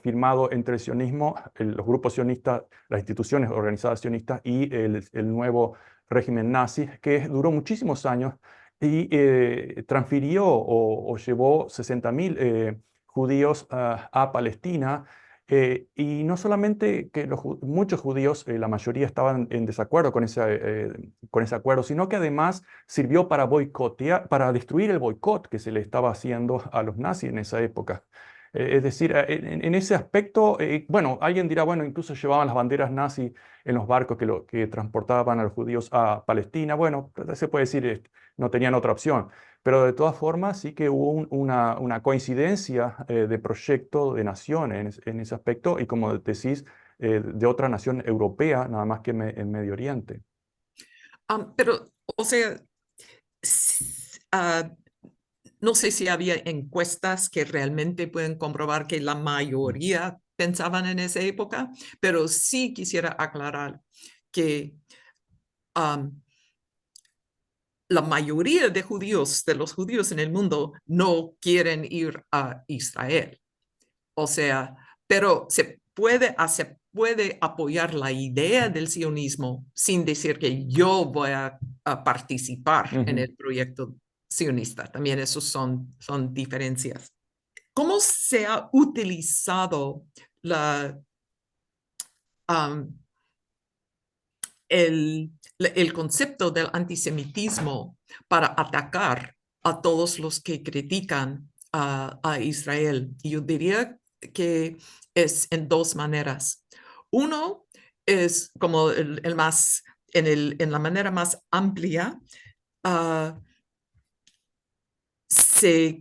Speaker 1: firmado entre el sionismo, los grupos sionistas, las instituciones organizadas sionistas y el nuevo régimen nazi, que duró muchísimos años y transfirió o llevó 60.000 judíos a Palestina. Y no solamente que muchos judíos, la mayoría estaban en desacuerdo con ese acuerdo, sino que además sirvió para boicotear, para destruir el boicot que se le estaba haciendo a los nazis en esa época. Es decir, en ese aspecto, bueno, alguien dirá, bueno, incluso llevaban las banderas nazis en los barcos que transportaban a los judíos a Palestina. Bueno, se puede decir, no tenían otra opción. Pero de todas formas sí que hubo una coincidencia de proyecto de nación en ese aspecto y como decís, de otra nación europea, nada más que en Medio Oriente.
Speaker 2: Pero, o sea, s- ah, no sé si había encuestas que realmente pueden comprobar que la
Speaker 1: Mm.
Speaker 2: mayoría pensaban en esa época, pero sí quisiera aclarar que um, la mayoría de los judíos en el mundo, no quieren ir a Israel. O sea, pero puede apoyar la idea del sionismo sin decir que yo voy a participar en
Speaker 1: Ujú.
Speaker 2: el proyecto sionista. También esos son diferencias. ¿Cómo se ha utilizado la, um, el concepto del antisemitismo para atacar a todos los que critican a Israel? Y yo diría que es en dos maneras. Uno es como el más, en la manera más amplia, uh, se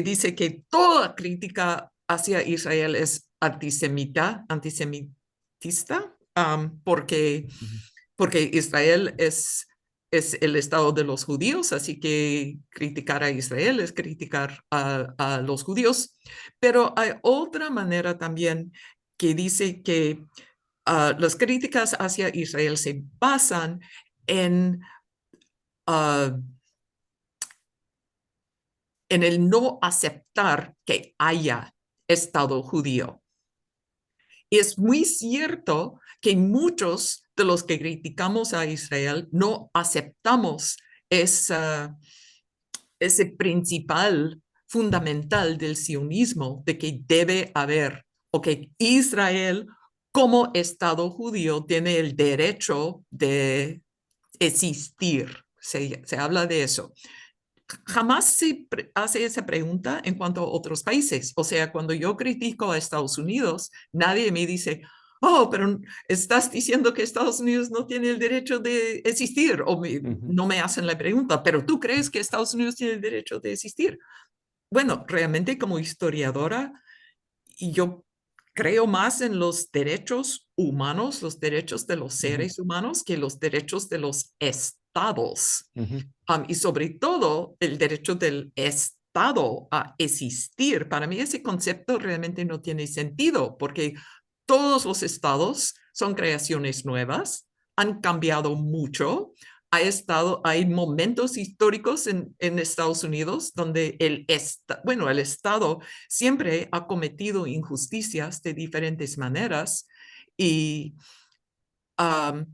Speaker 2: dice que toda crítica hacia Israel es antisemitista, porque
Speaker 1: Ujú.
Speaker 2: Israel es el estado de los judíos, así que criticar a Israel es criticar a los judíos. Pero hay otra manera también que dice que las críticas hacia Israel se basan en, uh, en el no aceptar que haya estado judío. Y es muy cierto que muchos de los que criticamos a Israel no aceptamos esa, ese principal fundamental del sionismo de que debe haber, o que Israel como Estado judío tiene el derecho de existir. Se habla de eso. Jamás se hace esa pregunta en cuanto a otros países. O sea, cuando yo critico a Estados Unidos, nadie me dice, oh, pero estás diciendo que Estados Unidos no tiene el derecho de existir. O
Speaker 1: Ujú.
Speaker 2: no me hacen la pregunta, pero tú crees que Estados Unidos tiene el derecho de existir. Bueno, realmente como historiadora, yo creo más en los derechos humanos, los derechos de los
Speaker 1: Ujú.
Speaker 2: seres humanos, que los derechos de los estados.
Speaker 1: Ujú.
Speaker 2: Y sobre todo el derecho del Estado a existir. Para mí ese concepto realmente no tiene sentido porque todos los estados son creaciones nuevas, han cambiado mucho. Hay momentos históricos en Estados Unidos donde el Estado siempre ha cometido injusticias de diferentes maneras, y, um,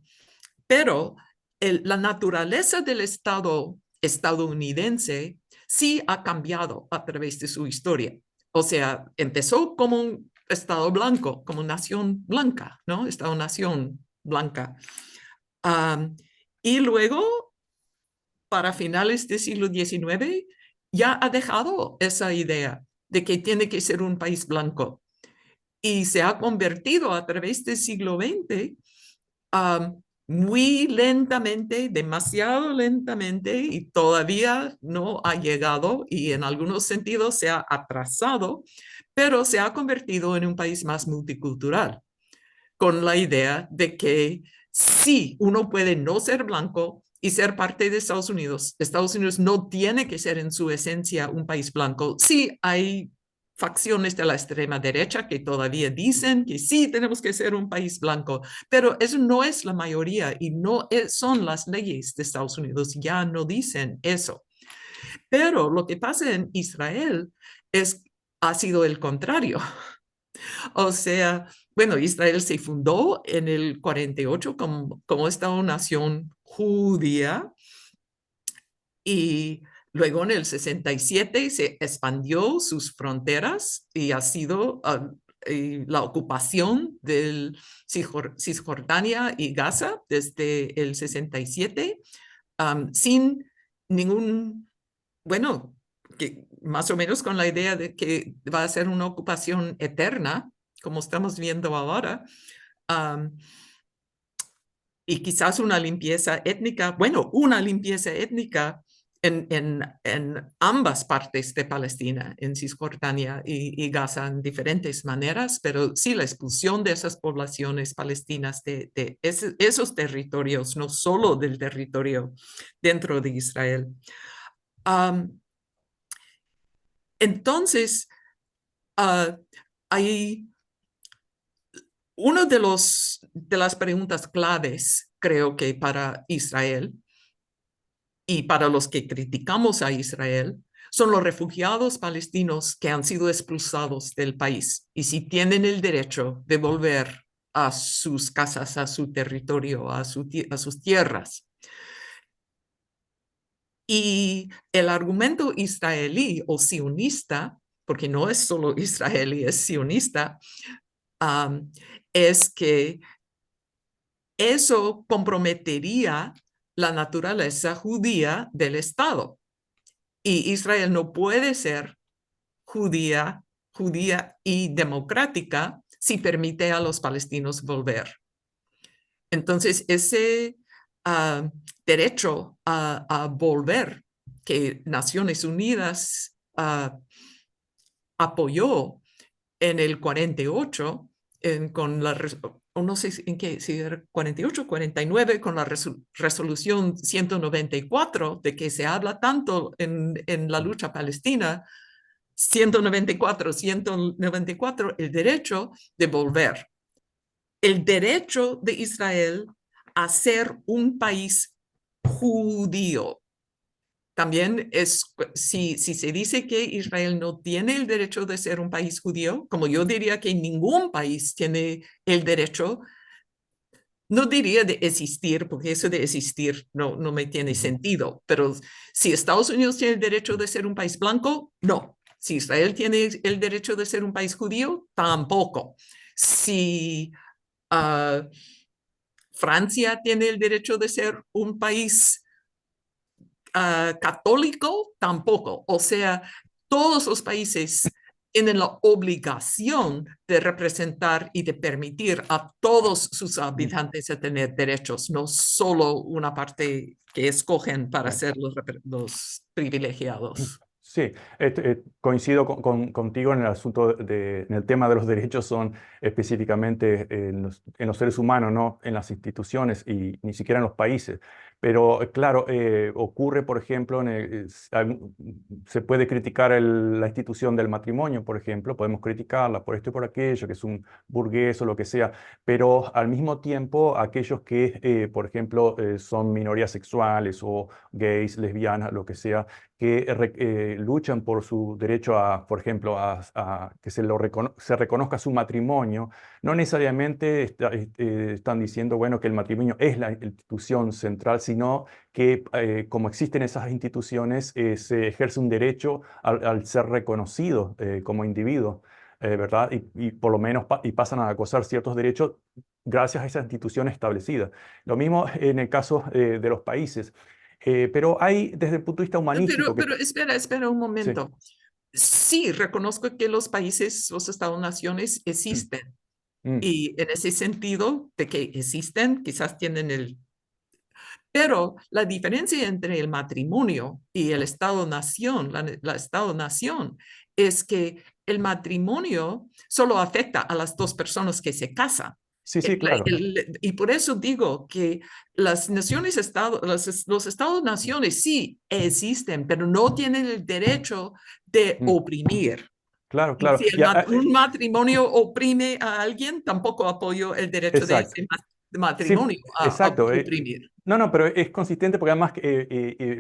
Speaker 2: pero la naturaleza del Estado estadounidense sí ha cambiado a través de su historia. O sea, empezó como un Estado blanco, como nación blanca, ¿no? Estado-nación blanca. Um, y luego, para finales del siglo XIX, ya ha dejado esa idea de que tiene que ser un país blanco y se ha convertido a través del siglo XX, muy lentamente, demasiado lentamente, y todavía no ha llegado, y en algunos sentidos se ha atrasado, pero se ha convertido en un país más multicultural, con la idea de que sí, uno puede no ser blanco y ser parte de Estados Unidos. Estados Unidos no tiene que ser en su esencia un país blanco. Sí, hay facciones de la extrema derecha que todavía dicen que sí tenemos que ser un país blanco, pero eso no es la mayoría y no son las leyes de Estados Unidos, ya no dicen eso. Pero lo que pasa en Israel ha sido el contrario. O sea, bueno, Israel se fundó en el 48 como esta nación judía y luego en el 67 se expandió sus fronteras y ha sido la ocupación del Cisjordania y Gaza desde el 67 sin ningún, bueno, que más o menos con la idea de que va a ser una ocupación eterna, como estamos viendo ahora, um, y quizás una limpieza étnica, bueno, una limpieza étnica en ambas partes de Palestina, en Cisjordania y Gaza, en diferentes maneras, pero sí la expulsión de esas poblaciones palestinas de esos territorios, no solo del territorio dentro de Israel. Entonces, hay una de las preguntas claves, creo que para Israel y para los que criticamos a Israel, son los refugiados palestinos que han sido expulsados del país y si tienen el derecho de volver a sus casas, a su territorio, a sus tierras. Y el argumento israelí o sionista, porque no es solo israelí, es sionista, es que eso comprometería la naturaleza judía del Estado. Y Israel no puede ser judía y democrática si permite a los palestinos volver. Entonces, ese derecho a volver que Naciones Unidas apoyó en el 48 con la no sé en qué, si era 48 o 49, con la resolución 194, de que se habla tanto en la lucha palestina, 194, el derecho de volver. El derecho de Israel a ser un país judío. También si se dice que Israel no tiene el derecho de ser un país judío, como yo diría que ningún país tiene el derecho, no diría de existir, porque eso de existir no me tiene sentido, pero si Estados Unidos tiene el derecho de ser un país blanco, no. Si Israel tiene el derecho de ser un país judío, tampoco. Si Francia tiene el derecho de ser un país católico, tampoco. O sea, todos los países tienen la obligación de representar y de permitir a todos sus habitantes a tener derechos, no solo una parte que escogen para ser los privilegiados.
Speaker 1: Sí, coincido contigo en el asunto en el tema de los derechos son específicamente en los seres humanos, no en las instituciones y ni siquiera en los países. Pero claro, ocurre, por ejemplo, se puede criticar la institución del matrimonio, por ejemplo, podemos criticarla por esto y por aquello, que es un burgués o lo que sea, pero al mismo tiempo aquellos que, por ejemplo, son minorías sexuales o gays, lesbianas, lo que sea, que luchan por su derecho a, por ejemplo, a que se reconozca su matrimonio, no necesariamente están diciendo, bueno, que el matrimonio es la institución central, sino que como existen esas instituciones, se ejerce un derecho al ser reconocido como individuo, ¿verdad? Y por lo menos y pasan a gozar ciertos derechos gracias a esa institución establecida. Lo mismo en el caso de los países. Pero hay, desde el punto de vista humanístico,
Speaker 2: Pero espera un
Speaker 1: sí.
Speaker 2: momento. Sí, reconozco que los países, los estados-naciones existen.
Speaker 1: Mm,
Speaker 2: Y en ese sentido de que existen, quizás tienen Pero la diferencia entre el matrimonio y el Estado-nación, la Estado-nación, es que el matrimonio solo afecta a las dos personas que se casan.
Speaker 1: sí, sí, claro.
Speaker 2: Y por eso digo que las naciones estado, los estados-naciones sí existen, pero no tienen el derecho de
Speaker 1: Mm,
Speaker 2: oprimir.
Speaker 1: claro,
Speaker 2: Y
Speaker 1: claro.
Speaker 2: si un matrimonio oprime a alguien, tampoco apoyo el derecho de
Speaker 1: Exacto.
Speaker 2: ese
Speaker 1: Sí,
Speaker 2: matrimonio a
Speaker 1: exacto.
Speaker 2: oprimir.
Speaker 1: No, no, pero es consistente porque además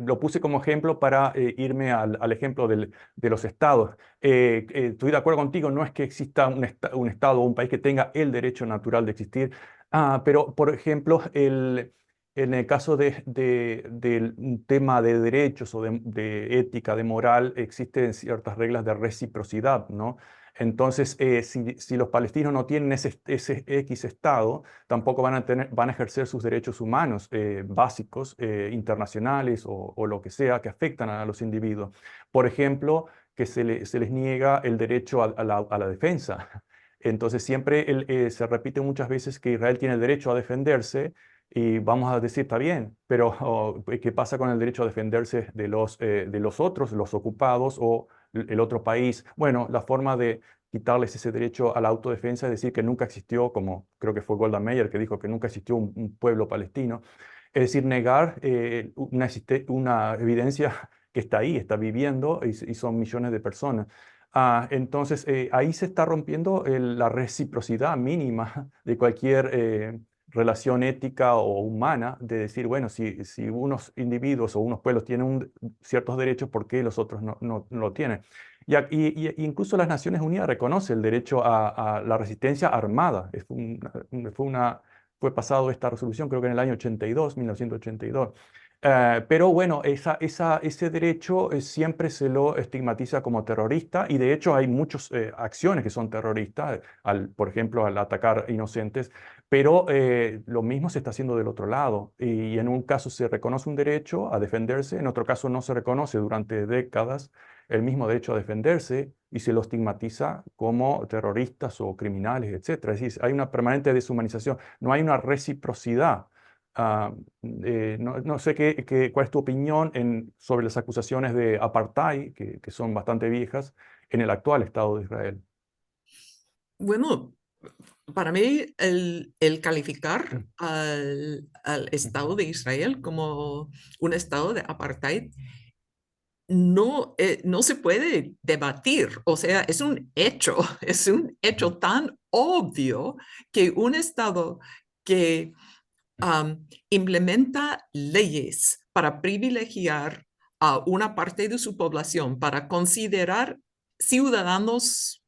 Speaker 1: lo puse como ejemplo para irme al ejemplo de los estados. Estoy de acuerdo contigo, no es que exista un estado o un país que tenga el derecho natural de existir, pero por ejemplo, en el caso del un tema de derechos o de ética, de moral, existen ciertas reglas de reciprocidad, ¿no? Entonces, si los palestinos no tienen ese X estado, tampoco van a ejercer sus derechos humanos básicos, internacionales o lo que sea que afectan a los individuos. Por ejemplo, que se les niega el derecho a la defensa. Entonces siempre se repite muchas veces que Israel tiene el derecho a defenderse y vamos a decir, está bien, pero ¿qué pasa con el derecho a defenderse de los otros, los ocupados o el otro país? Bueno, la forma de quitarles ese derecho a la autodefensa, es decir, que nunca existió, como creo que fue Golda Meir que dijo que nunca existió un pueblo palestino, es decir, negar una evidencia que está ahí, está viviendo y son millones de personas. Entonces, ahí se está rompiendo la reciprocidad mínima de cualquier relación ética o humana, de decir, bueno, si unos individuos o unos pueblos tienen ciertos derechos, ¿por qué los otros no lo tienen? Incluso las Naciones Unidas reconoce el derecho a la resistencia armada. Fue pasado esta resolución, creo que en el año 82, 1982. Pero bueno, ese derecho siempre se lo estigmatiza como terrorista y de hecho hay muchas acciones que son terroristas, por ejemplo, al atacar inocentes, pero lo mismo se está haciendo del otro lado y en un caso se reconoce un derecho a defenderse, en otro caso no se reconoce durante décadas el mismo derecho a defenderse y se lo estigmatiza como terroristas o criminales, etcétera. Es decir, hay una permanente deshumanización, no hay una reciprocidad. Ah, no sé cuál es tu opinión sobre las acusaciones de apartheid, que son bastante viejas, en el actual Estado de Israel.
Speaker 2: Bueno, para mí el calificar al Estado de Israel como un estado de apartheid no se puede debatir. O sea, es un hecho, es un
Speaker 1: Ujú,
Speaker 2: hecho tan obvio que un estado que implementa leyes para privilegiar a una parte de su población, para considerar ciudadanos,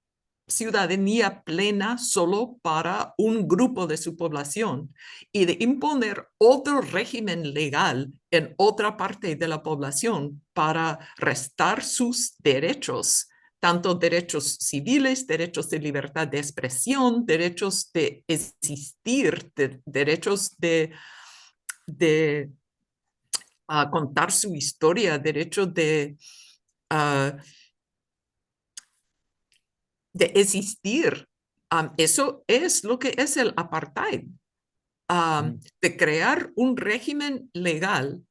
Speaker 2: ciudadanía plena solo para un grupo de su población y de imponer otro régimen legal en otra parte de la población para restar sus derechos, tanto derechos civiles, derechos de libertad de expresión, derechos de existir, derechos de contar su historia, derecho uh, de existir. Eso es lo que es el apartheid,
Speaker 1: ujú,
Speaker 2: de crear un régimen legal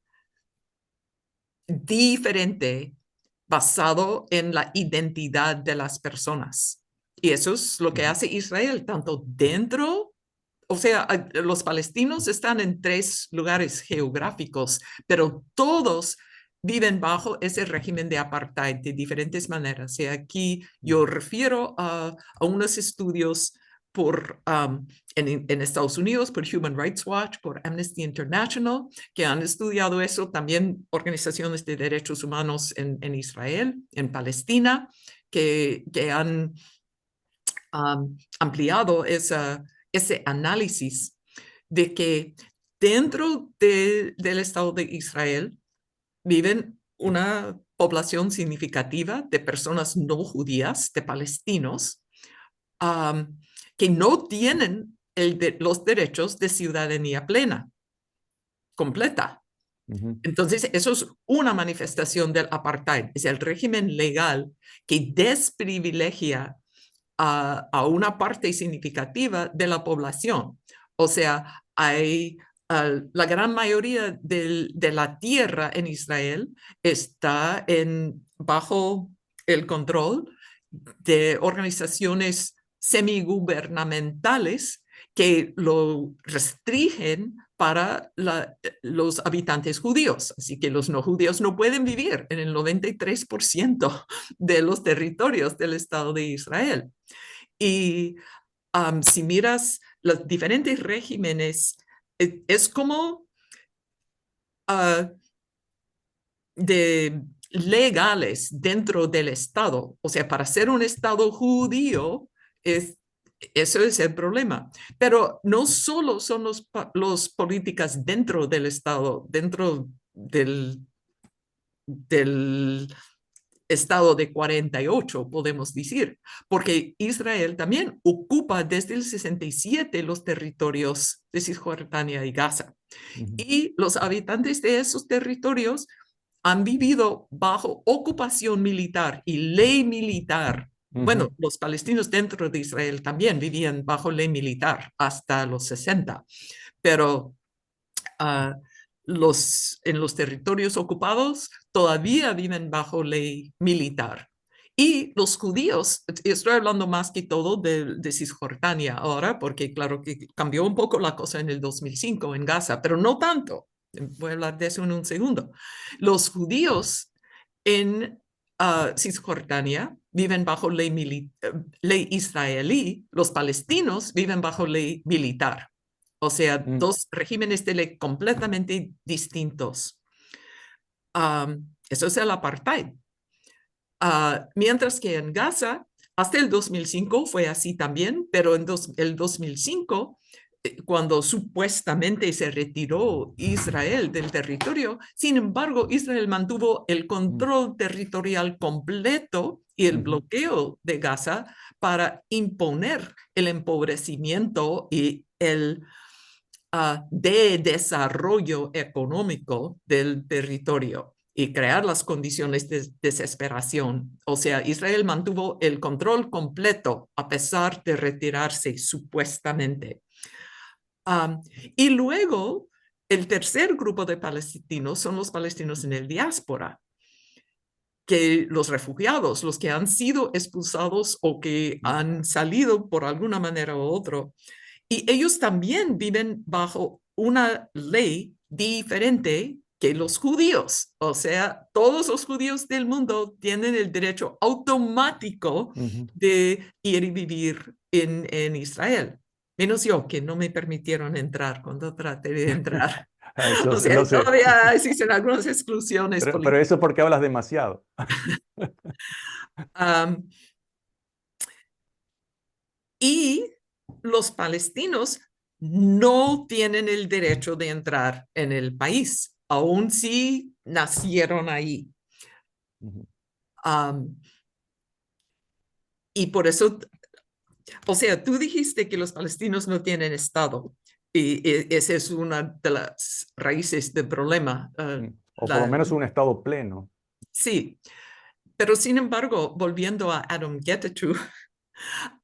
Speaker 2: diferente basado en la identidad de las personas. Y eso es lo que
Speaker 1: ujú,
Speaker 2: hace Israel, tanto dentro, o sea, los palestinos están en 3 lugares geográficos, pero todos viven bajo ese régimen de apartheid de diferentes maneras. Y aquí
Speaker 1: ujú,
Speaker 2: yo refiero a unos estudios en Estados Unidos por Human Rights Watch, por Amnesty International, que han estudiado eso, también organizaciones de derechos humanos en Israel, en Palestina, que han ampliado ese análisis de que dentro del Estado de Israel viven una población significativa de personas no judías, de palestinos, que no tienen los derechos de ciudadanía plena, completa.
Speaker 1: ujú,
Speaker 2: Entonces, eso es una manifestación del apartheid, es el régimen legal que desprivilegia a una parte significativa de la población. O sea, la gran mayoría de la tierra en Israel está bajo el control de organizaciones semigubernamentales que lo restringen para los habitantes judíos. Así que los no judíos no pueden vivir en el 93% de los territorios del Estado de Israel. Y si miras los diferentes regímenes, es como de legales dentro del Estado. O sea, para ser un Estado judío, eso es el problema. Pero no solo son los políticas dentro del Estado, dentro del Estado de 48, podemos decir, porque Israel también ocupa desde el 67 los territorios de Cisjordania y Gaza.
Speaker 1: Ujú,
Speaker 2: Y los habitantes de esos territorios han vivido bajo ocupación militar y ley militar. Bueno,
Speaker 1: ujú,
Speaker 2: los palestinos dentro de Israel también vivían bajo ley militar hasta los 60, pero uh, en los territorios ocupados todavía viven bajo ley militar. Y los judíos, estoy hablando más que todo de Cisjordania ahora, porque claro que cambió un poco la cosa en el 2005 en Gaza, pero no tanto. Voy a hablar de eso en un segundo. Los judíos en Cisjordania viven bajo ley israelí, los palestinos viven bajo ley militar. O sea,
Speaker 1: mm,
Speaker 2: dos regímenes de ley completamente distintos. Eso es el apartheid. Mientras que en Gaza, hasta el 2005 fue así también, pero en el 2005, cuando supuestamente se retiró Israel del territorio, sin embargo, Israel mantuvo el
Speaker 1: mm,
Speaker 2: control territorial completo y el
Speaker 1: ujú,
Speaker 2: bloqueo de Gaza para imponer el empobrecimiento y el de desarrollo económico del territorio y crear las condiciones de desesperación. O sea, Israel mantuvo el control completo a pesar de retirarse supuestamente. Um, y luego, el tercer grupo de palestinos son los palestinos en el diáspora, que los refugiados, los que han sido expulsados o que
Speaker 1: mm,
Speaker 2: han salido por alguna manera u otra. Y ellos también viven bajo una ley diferente que los judíos. O sea, todos los judíos del mundo tienen el derecho automático
Speaker 1: ujú.
Speaker 2: de ir y vivir en Israel. Menos yo, que no me permitieron entrar cuando traté de entrar.
Speaker 1: Lo
Speaker 2: O
Speaker 1: sé,
Speaker 2: sea,
Speaker 1: lo sé.
Speaker 2: todavía existen algunas exclusiones
Speaker 1: Pero
Speaker 2: políticas.
Speaker 1: eso porque hablas demasiado.
Speaker 2: Um, y los palestinos no tienen el derecho de entrar en el país, aun si nacieron ahí.
Speaker 1: Ujú.
Speaker 2: Um, y por eso, o sea, tú dijiste que los palestinos no tienen Estado. Y esa es una de las raíces del problema.
Speaker 1: O por lo menos un estado pleno.
Speaker 2: Sí, pero sin embargo, volviendo a Adam Getachew,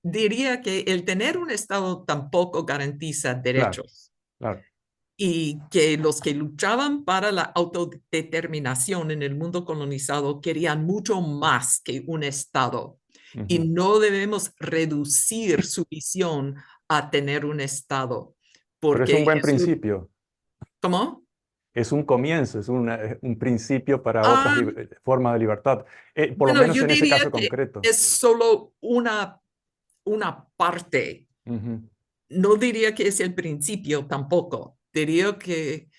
Speaker 2: diría que el tener un Estado tampoco garantiza
Speaker 1: Claro,
Speaker 2: derechos.
Speaker 1: claro.
Speaker 2: Y que los que luchaban para la autodeterminación en el mundo colonizado querían mucho más que un Estado. Y
Speaker 1: Ujú.
Speaker 2: no debemos reducir su visión a tener un Estado,
Speaker 1: Pero es
Speaker 2: porque
Speaker 1: un buen
Speaker 2: eso,
Speaker 1: principio.
Speaker 2: ¿cómo?
Speaker 1: Es un comienzo, es un principio para otras
Speaker 2: Ah,
Speaker 1: formas de libertad. Por lo
Speaker 2: bueno,
Speaker 1: menos
Speaker 2: yo
Speaker 1: en ese
Speaker 2: diría
Speaker 1: caso
Speaker 2: que
Speaker 1: concreto.
Speaker 2: es solo una parte.
Speaker 1: Ujú,
Speaker 2: No diría que es el principio tampoco. Diría que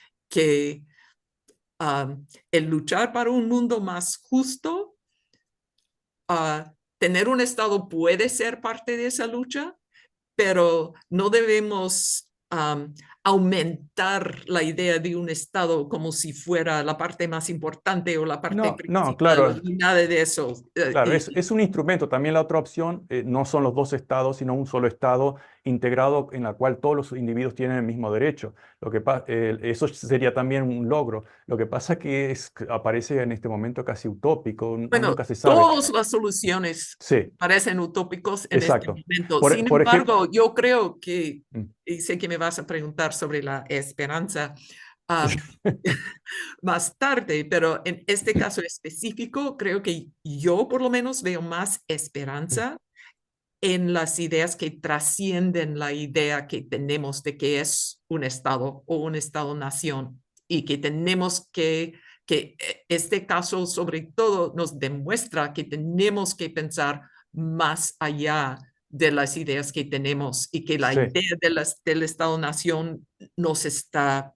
Speaker 2: el luchar para un mundo más justo, tener un Estado puede ser parte de esa lucha, pero no debemos aumentar la idea de un Estado como si fuera la parte más importante o la parte
Speaker 1: no, no,
Speaker 2: principal,
Speaker 1: claro.
Speaker 2: ni nada de eso.
Speaker 1: Claro, es un instrumento. También la otra opción no son los dos estados, sino un solo estado integrado en la cual todos los individuos tienen el mismo derecho. Eso sería también un logro. Lo que pasa que aparece en este momento casi utópico,
Speaker 2: Bueno,
Speaker 1: nunca se sabe.
Speaker 2: todas las soluciones
Speaker 1: Sí,
Speaker 2: parecen utópicos en este
Speaker 1: exacto.
Speaker 2: momento. Sin
Speaker 1: Por ejemplo,
Speaker 2: embargo, yo creo que, y sé que me vas a preguntar sobre la esperanza, um, más tarde, pero en este caso específico, creo que yo por lo menos veo más esperanza en las ideas que trascienden la idea que tenemos de que es un Estado o un Estado-nación y que tenemos que este caso sobre todo nos demuestra que tenemos que pensar más allá de las ideas que tenemos y que la
Speaker 1: Sí.
Speaker 2: idea del Estado-nación nos está,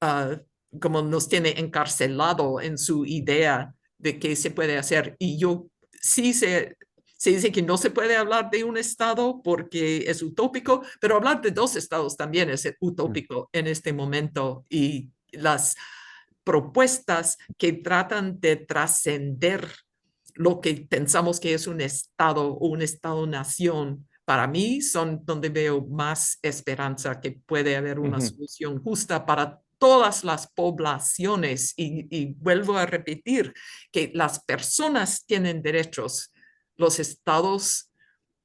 Speaker 2: uh, como nos tiene encarcelado en su idea de qué se puede hacer. Y yo sí se dice que no se puede hablar de un Estado porque es utópico, pero hablar de dos Estados también es
Speaker 1: Mm.
Speaker 2: utópico en este momento. Y las propuestas que tratan de trascender lo que pensamos que es un Estado o un Estado-nación, para mí son donde veo más esperanza que puede haber una
Speaker 1: Ujú.
Speaker 2: solución justa para todas las poblaciones. Y vuelvo a repetir que las personas tienen derechos, los estados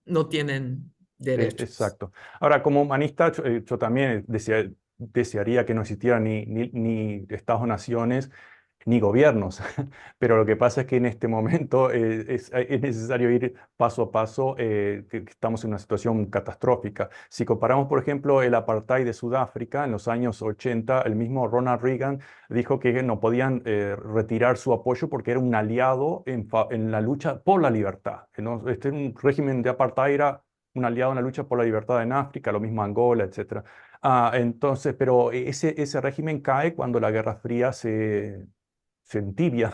Speaker 2: no tienen derechos.
Speaker 1: Exacto. Ahora, como humanista, yo también desearía que no existieran ni estados-naciones ni gobiernos, pero lo que pasa es que en este momento es necesario ir paso a paso, que estamos en una situación catastrófica. Si comparamos, por ejemplo, el apartheid de Sudáfrica en los años 80, el mismo Ronald Reagan dijo que no podían retirar su apoyo porque era un aliado en la lucha por la libertad. ¿No? Este un régimen de apartheid era un aliado en la lucha por la libertad en África, lo mismo Angola, etcétera. Entonces, pero ese régimen cae cuando la Guerra Fría se entibia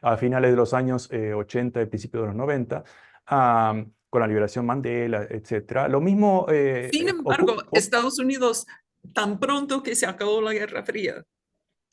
Speaker 1: a finales de los años 80 y principios de los 90, con la liberación Mandela, etcétera. Lo mismo
Speaker 2: Sin embargo, Estados Unidos, tan pronto que se acabó la Guerra Fría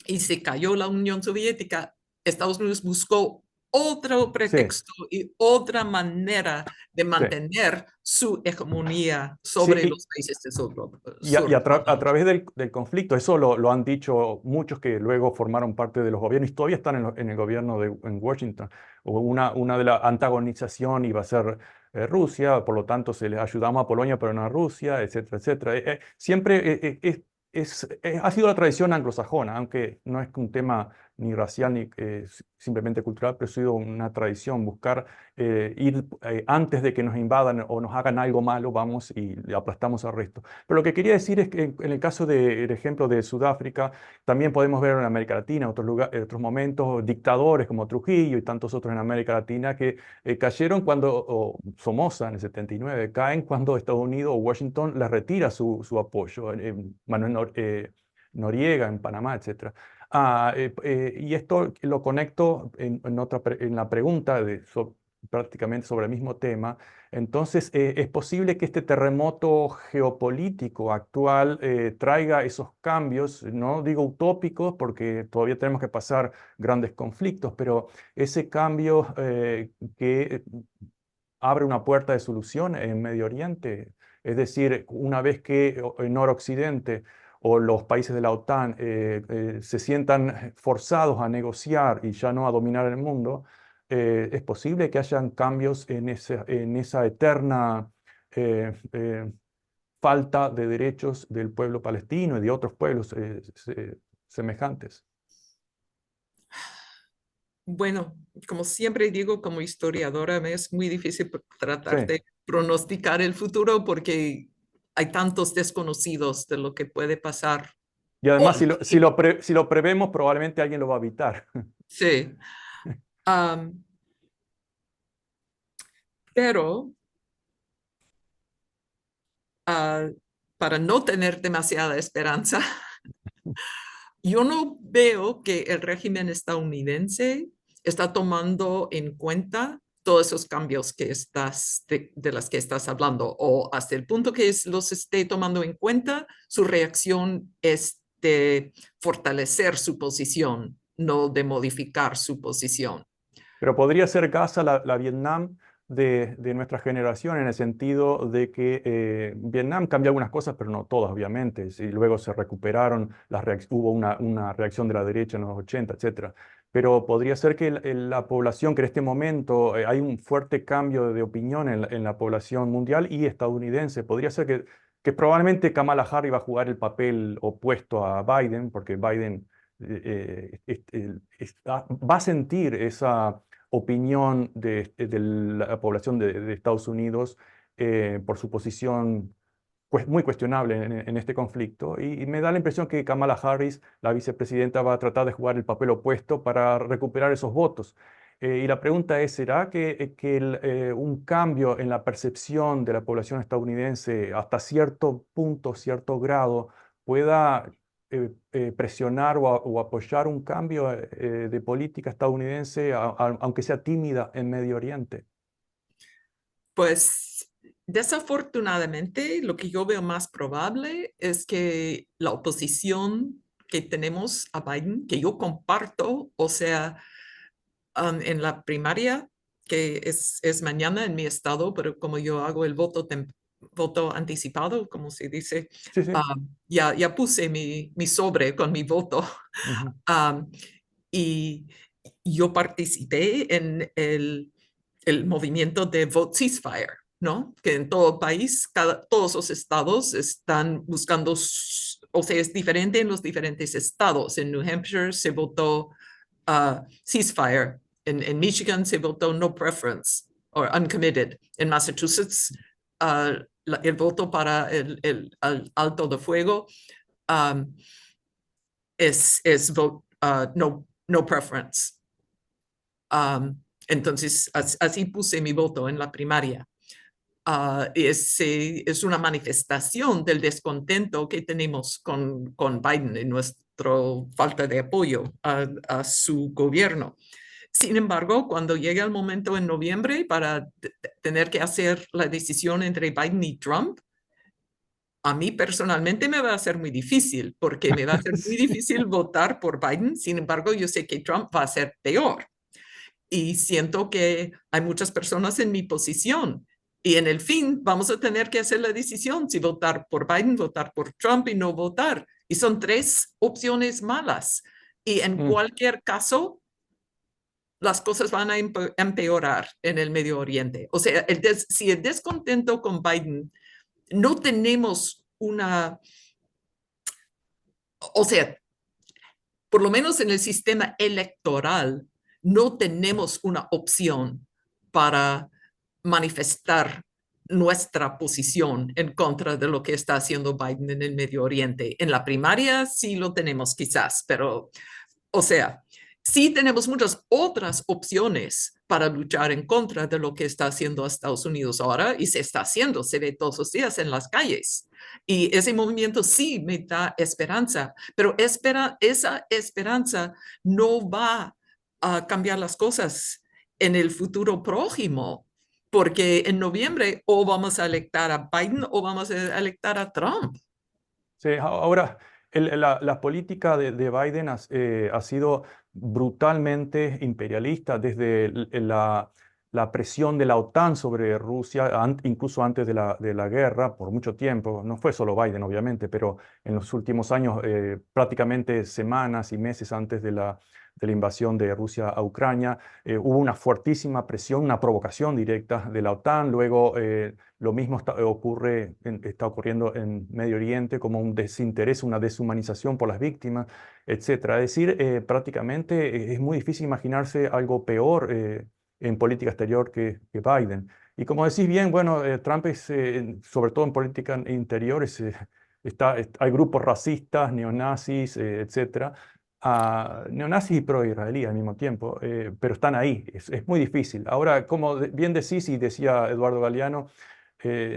Speaker 2: y se cayó la Unión Soviética, Estados Unidos buscó otro
Speaker 1: sí,
Speaker 2: pretexto y otra manera de
Speaker 1: sí.
Speaker 2: mantener su hegemonía
Speaker 1: Sí,
Speaker 2: sobre los países del
Speaker 1: y
Speaker 2: sur.
Speaker 1: a través del conflicto, eso lo han dicho muchos que luego formaron parte de los gobiernos y todavía están en el gobierno en Washington. O una de la antagonización iba a ser Rusia, por lo tanto se le ayudamos a Polonia, pero no a Rusia, etcétera, etcétera. Siempre ha sido la tradición anglosajona, aunque no es un tema ni racial ni simplemente cultural, pero ha sido una tradición buscar ir antes de que nos invadan o nos hagan algo malo, vamos y le aplastamos al resto. Pero lo que quería decir es que en el caso del ejemplo de Sudáfrica, también podemos ver en América Latina, en otros momentos, dictadores como Trujillo y tantos otros en América Latina que cayeron cuando, o Somoza en el 79, caen cuando Estados Unidos o Washington les retira su apoyo. Noriega en Panamá, etcétera. Y esto lo conecto en la pregunta prácticamente sobre el mismo tema. Entonces, es posible que este terremoto geopolítico actual traiga esos cambios, no digo utópicos, porque todavía tenemos que pasar grandes conflictos, pero ese cambio que abre una puerta de solución en Medio Oriente. Es decir, una vez que en Noroccidente o los países de la OTAN se sientan forzados a negociar y ya no a dominar el mundo, es posible que hayan cambios en esa eterna eh, eh, falta de derechos del pueblo palestino y de otros pueblos semejantes.
Speaker 2: Bueno, como siempre digo, como historiadora, me es muy difícil
Speaker 1: Sí.
Speaker 2: tratar de pronosticar el futuro porque hay tantos desconocidos de lo que puede pasar
Speaker 1: Y además,
Speaker 2: hoy.
Speaker 1: si lo prevemos, probablemente alguien lo va a evitar.
Speaker 2: Sí. Am, pero ah, para no tener demasiada esperanza, yo no veo que el régimen estadounidense está tomando en cuenta todos esos cambios que de las que estás hablando, o hasta el punto que los esté tomando en cuenta, su reacción es de fortalecer su posición, no de modificar su posición.
Speaker 1: Pero podría ser Gaza la Vietnam de nuestra generación en el sentido de que Vietnam cambió algunas cosas, pero no todas, obviamente. Y luego se recuperaron, hubo una reacción de la derecha en los 80, etcétera. Pero podría ser que la población, que en este momento hay un fuerte cambio de opinión en la población mundial y estadounidense. Podría ser que probablemente Kamala Harris va a jugar el papel opuesto a Biden, porque Biden va a sentir esa opinión de la población de Estados Unidos por su posición pues, muy cuestionable en este conflicto. Y me da la impresión que Kamala Harris, la vicepresidenta, va a tratar de jugar el papel opuesto para recuperar esos votos. Y la pregunta es, ¿será que un cambio en la percepción de la población estadounidense hasta cierto punto, cierto grado, pueda presionar o apoyar un cambio de política estadounidense, aunque sea tímida, en Medio Oriente?
Speaker 2: Pues desafortunadamente, lo que yo veo más probable es que la oposición que tenemos a Biden, que yo comparto, o sea, en la primaria, que es mañana en mi estado, pero como yo hago el voto anticipado, como se dice,
Speaker 1: Sí, sí.
Speaker 2: ya puse mi sobre con mi voto.
Speaker 1: Ujú.
Speaker 2: Um, y yo participé en el movimiento de Vote Ceasefire, ¿no? Que en todo el país, todos los estados están buscando, o sea, es diferente en los diferentes estados. En New Hampshire se votó ceasefire. En Michigan se votó no preference o uncommitted. En Massachusetts, el voto para el alto de fuego um, es vote no preference. Entonces, así puse mi voto en la primaria. Es una manifestación del descontento que tenemos con Biden y nuestra falta de apoyo a su gobierno. Sin embargo, cuando llega el momento en noviembre para tener que hacer la decisión entre Biden y Trump, a mí personalmente me va a ser muy difícil, porque me va a ser muy
Speaker 1: Sí.
Speaker 2: difícil votar por Biden. Sin embargo, yo sé que Trump va a ser peor. Y siento que hay muchas personas en mi posición. Y en el fin, vamos a tener que hacer la decisión si votar por Biden, votar por Trump y no votar. Y son tres opciones malas. Y en
Speaker 1: Mm.
Speaker 2: cualquier caso, las cosas van a empeorar en el Medio Oriente. O sea, si el descontento con Biden no tenemos una, o sea, por lo menos en el sistema electoral, no tenemos una opción para manifestar nuestra posición en contra de lo que está haciendo Biden en el Medio Oriente. En la primaria sí lo tenemos quizás, pero, o sea, sí tenemos muchas otras opciones para luchar en contra de lo que está haciendo Estados Unidos ahora y se está haciendo, se ve todos los días en las calles. Y ese movimiento sí me da esperanza, pero esa esperanza no va a cambiar las cosas en el futuro próximo, porque en noviembre o vamos a electar a Biden o vamos a electar a Trump.
Speaker 1: Sí, ahora, la política de Biden ha sido brutalmente imperialista desde la presión de la OTAN sobre Rusia, incluso antes de la guerra, por mucho tiempo. No fue solo Biden, obviamente, pero en los últimos años, prácticamente semanas y meses antes de la invasión de Rusia a Ucrania, hubo una fuertísima presión, una provocación directa de la OTAN. Luego, lo mismo está ocurriendo en Medio Oriente, como un desinterés, una deshumanización por las víctimas, etcétera. Es decir, prácticamente es muy difícil imaginarse algo peor en política exterior que Biden. Y como decís bien, bueno, Trump es, sobre todo en política interior, hay grupos racistas, neonazis, etcétera, neonazis y pro-israelí al mismo tiempo, pero están ahí, es muy difícil. Ahora, como bien decís y decía Eduardo Galeano,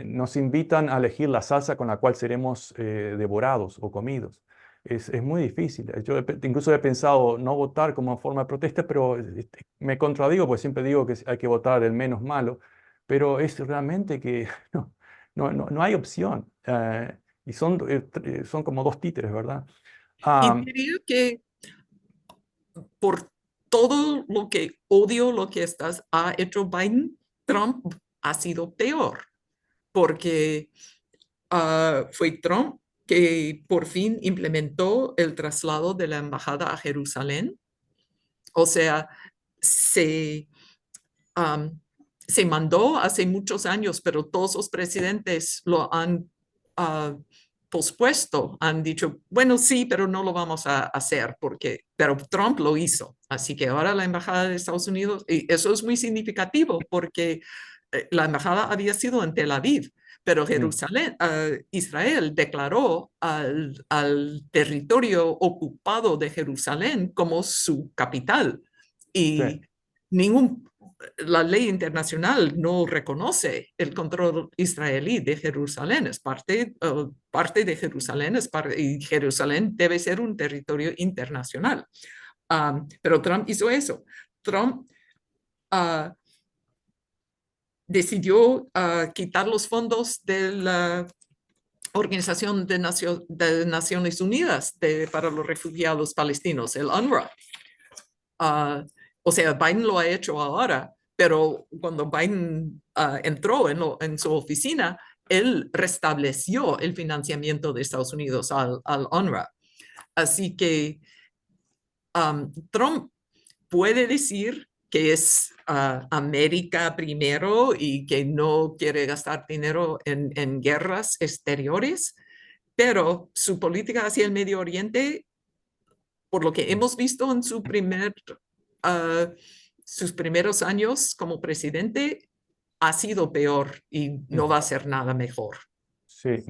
Speaker 1: nos invitan a elegir la salsa con la cual seremos devorados o comidos. Es muy difícil. Yo incluso he pensado no votar como forma de protesta, pero me contradigo, porque siempre digo que hay que votar el menos malo, pero es realmente que no hay opción. Y son como dos títeres, ¿verdad?
Speaker 2: Y
Speaker 1: Ah,
Speaker 2: diría que por todo lo que odio, lo que ha hecho Biden, Trump ha sido peor, porque fue Trump que por fin implementó el traslado de la embajada a Jerusalén. O sea, se, um, se mandó hace muchos años, pero todos los presidentes lo han uh, pospuesto, han dicho, bueno, sí, pero no lo vamos a hacer, pero Trump lo hizo. Así que ahora la Embajada de Estados Unidos, y eso es muy significativo porque la embajada había sido en Tel Aviv, pero
Speaker 1: Mm,
Speaker 2: Jerusalén, Israel declaró al territorio ocupado de Jerusalén como su capital
Speaker 1: sí,
Speaker 2: y ningún la ley internacional no reconoce el control israelí de Jerusalén, es parte de Jerusalén, y Jerusalén debe ser un territorio internacional. Pero Trump hizo eso. Trump uh, decidió quitar los fondos de la Organización de Naciones Unidas para los refugiados palestinos, el UNRWA. Uh, o sea, Biden lo ha hecho ahora, pero cuando Biden entró en su oficina, él restableció el financiamiento de Estados Unidos al UNRWA. Así que Trump puede decir que es América primero y que no quiere gastar dinero en guerras exteriores, pero su política hacia el Medio Oriente, por lo que hemos visto en uh, sus primeros años como presidente, ha sido peor y no
Speaker 1: mm,
Speaker 2: va a ser nada mejor.
Speaker 1: sí.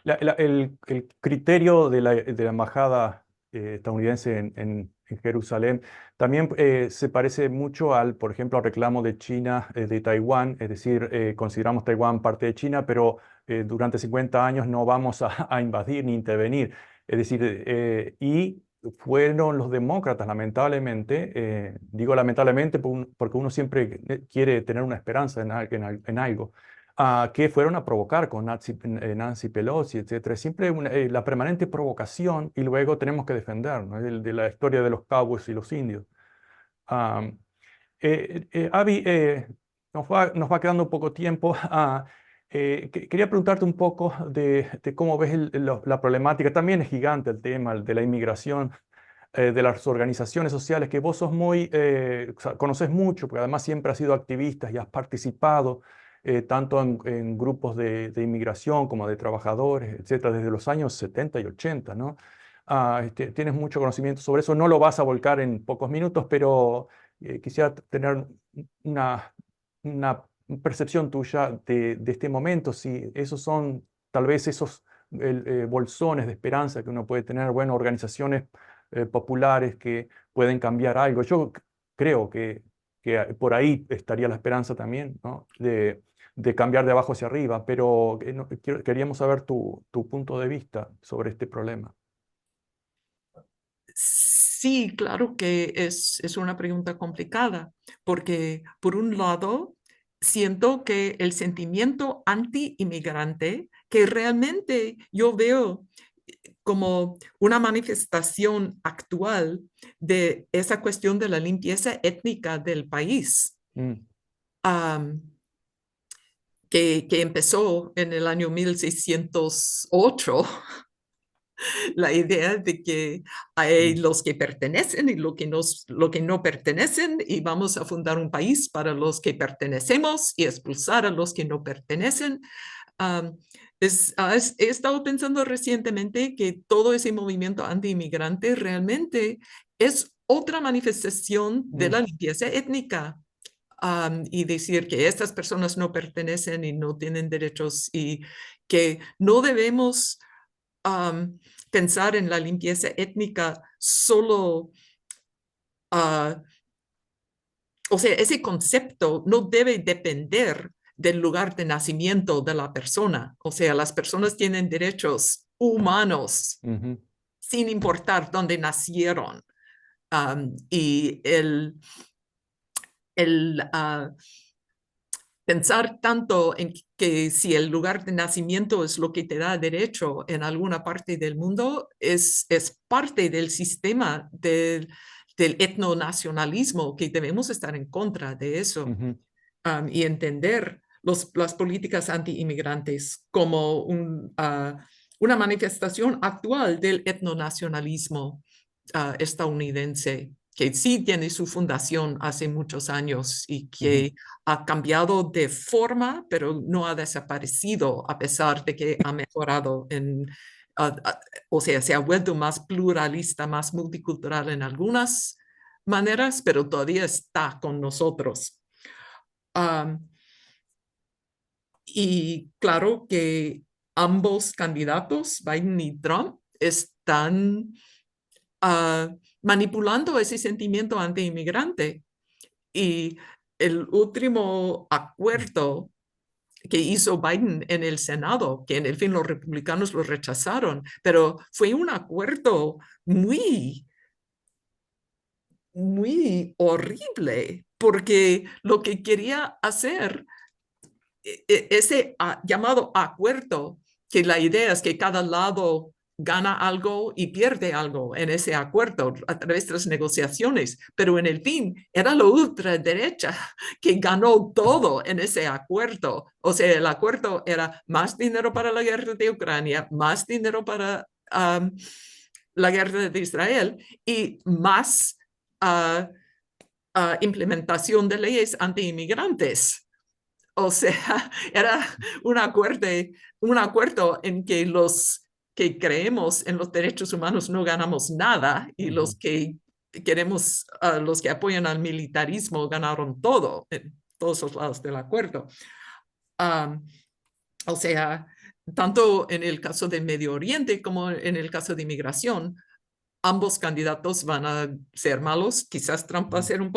Speaker 1: El criterio de la embajada estadounidense en Jerusalén también se parece mucho al, por ejemplo, al reclamo de China de Taiwán, es decir, consideramos Taiwán parte de China, pero durante 50 años no vamos a invadir ni intervenir. Es decir, y fueron los demócratas, lamentablemente, digo lamentablemente porque uno siempre quiere tener una esperanza en algo, que fueron a provocar con Nancy Pelosi, etcétera. Siempre la permanente provocación y luego tenemos que defender, ¿no? De la historia de los cowboys y los indios. Am, Avi, nos va quedando poco tiempo. Quería preguntarte un poco de cómo ves la problemática. También es gigante el tema de la inmigración, de las organizaciones sociales, que vos sos o sea, conoces mucho, porque además siempre has sido activista y has participado tanto en grupos de inmigración como de trabajadores, etcétera, desde los años 70 y 80, ¿no? Tienes mucho conocimiento sobre eso. No lo vas a volcar en pocos minutos, pero quisiera tener una, una percepción tuya de este momento, si esos son tal vez esos bolsones de esperanza que uno puede tener, bueno, organizaciones populares que pueden cambiar algo. Yo creo que por ahí estaría la esperanza también, ¿no? De cambiar de abajo hacia arriba, pero queríamos saber tu punto de vista sobre este problema.
Speaker 2: Sí, claro que es una pregunta complicada, porque por un lado, siento que el sentimiento anti-inmigrante, que realmente yo veo como una manifestación actual de esa cuestión de la limpieza étnica del país,
Speaker 1: Mm,
Speaker 2: um, que empezó en el año 1608, la idea de que hay
Speaker 1: mm,
Speaker 2: los que pertenecen y lo que no pertenecen y vamos a fundar un país para los que pertenecemos y expulsar a los que no pertenecen. Um, he estado pensando recientemente que todo ese movimiento anti-inmigrante realmente es otra manifestación de
Speaker 1: mm,
Speaker 2: la limpieza étnica. Y decir que estas personas no pertenecen y no tienen derechos y que no debemos um, pensar en la limpieza étnica solo, uh, o sea, ese concepto no debe depender del lugar de nacimiento de la persona. O sea, las personas tienen derechos humanos
Speaker 1: ujú,
Speaker 2: sin importar dónde nacieron. Y el pensar tanto en que si el lugar de nacimiento es lo que te da derecho en alguna parte del mundo, es parte del sistema del etnonacionalismo, que debemos estar en contra de eso
Speaker 1: ujú.
Speaker 2: y entender las políticas anti-inmigrantes como una manifestación actual del etnonacionalismo estadounidense que sí tiene su fundación hace muchos años y
Speaker 1: Ujú.
Speaker 2: que ha cambiado de forma, pero no ha desaparecido a pesar de que ha mejorado o sea, se ha vuelto más pluralista, más multicultural en algunas maneras, pero todavía está con nosotros. Um, y claro que ambos candidatos, Biden y Trump, están manipulando ese sentimiento anti-inmigrante. Y el último acuerdo que hizo Biden en el Senado, que en el fin los republicanos lo rechazaron, pero fue un acuerdo muy, muy horrible, porque lo que quería hacer ese llamado acuerdo, que la idea es que cada lado gana algo y pierde algo en ese acuerdo a través de las negociaciones, pero en el fin era la ultraderecha que ganó todo en ese acuerdo. O sea, el acuerdo era más dinero para la guerra de Ucrania, más dinero para la guerra de Israel y más implementación de leyes anti-inmigrantes. O sea, era un acuerdo en que los que creemos en los derechos humanos no ganamos nada y
Speaker 1: Ujú.
Speaker 2: los que queremos, los que apoyan al militarismo ganaron todo en todos los lados del acuerdo. Um, o sea, tanto en el caso de Medio Oriente como en el caso de inmigración, ambos candidatos van a ser malos. Quizás Trump va a
Speaker 1: Ujú.
Speaker 2: ser un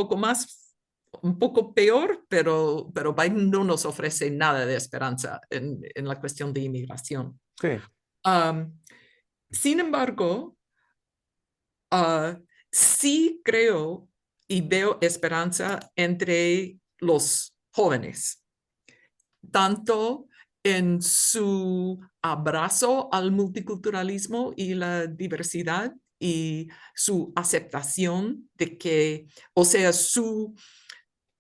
Speaker 2: poco peor, pero Biden no nos ofrece nada de esperanza en la cuestión de inmigración.
Speaker 1: Sí.
Speaker 2: Um, Sin embargo, uh, sí creo y veo esperanza entre los jóvenes, tanto en su abrazo al multiculturalismo y la diversidad y su aceptación de que, o sea, su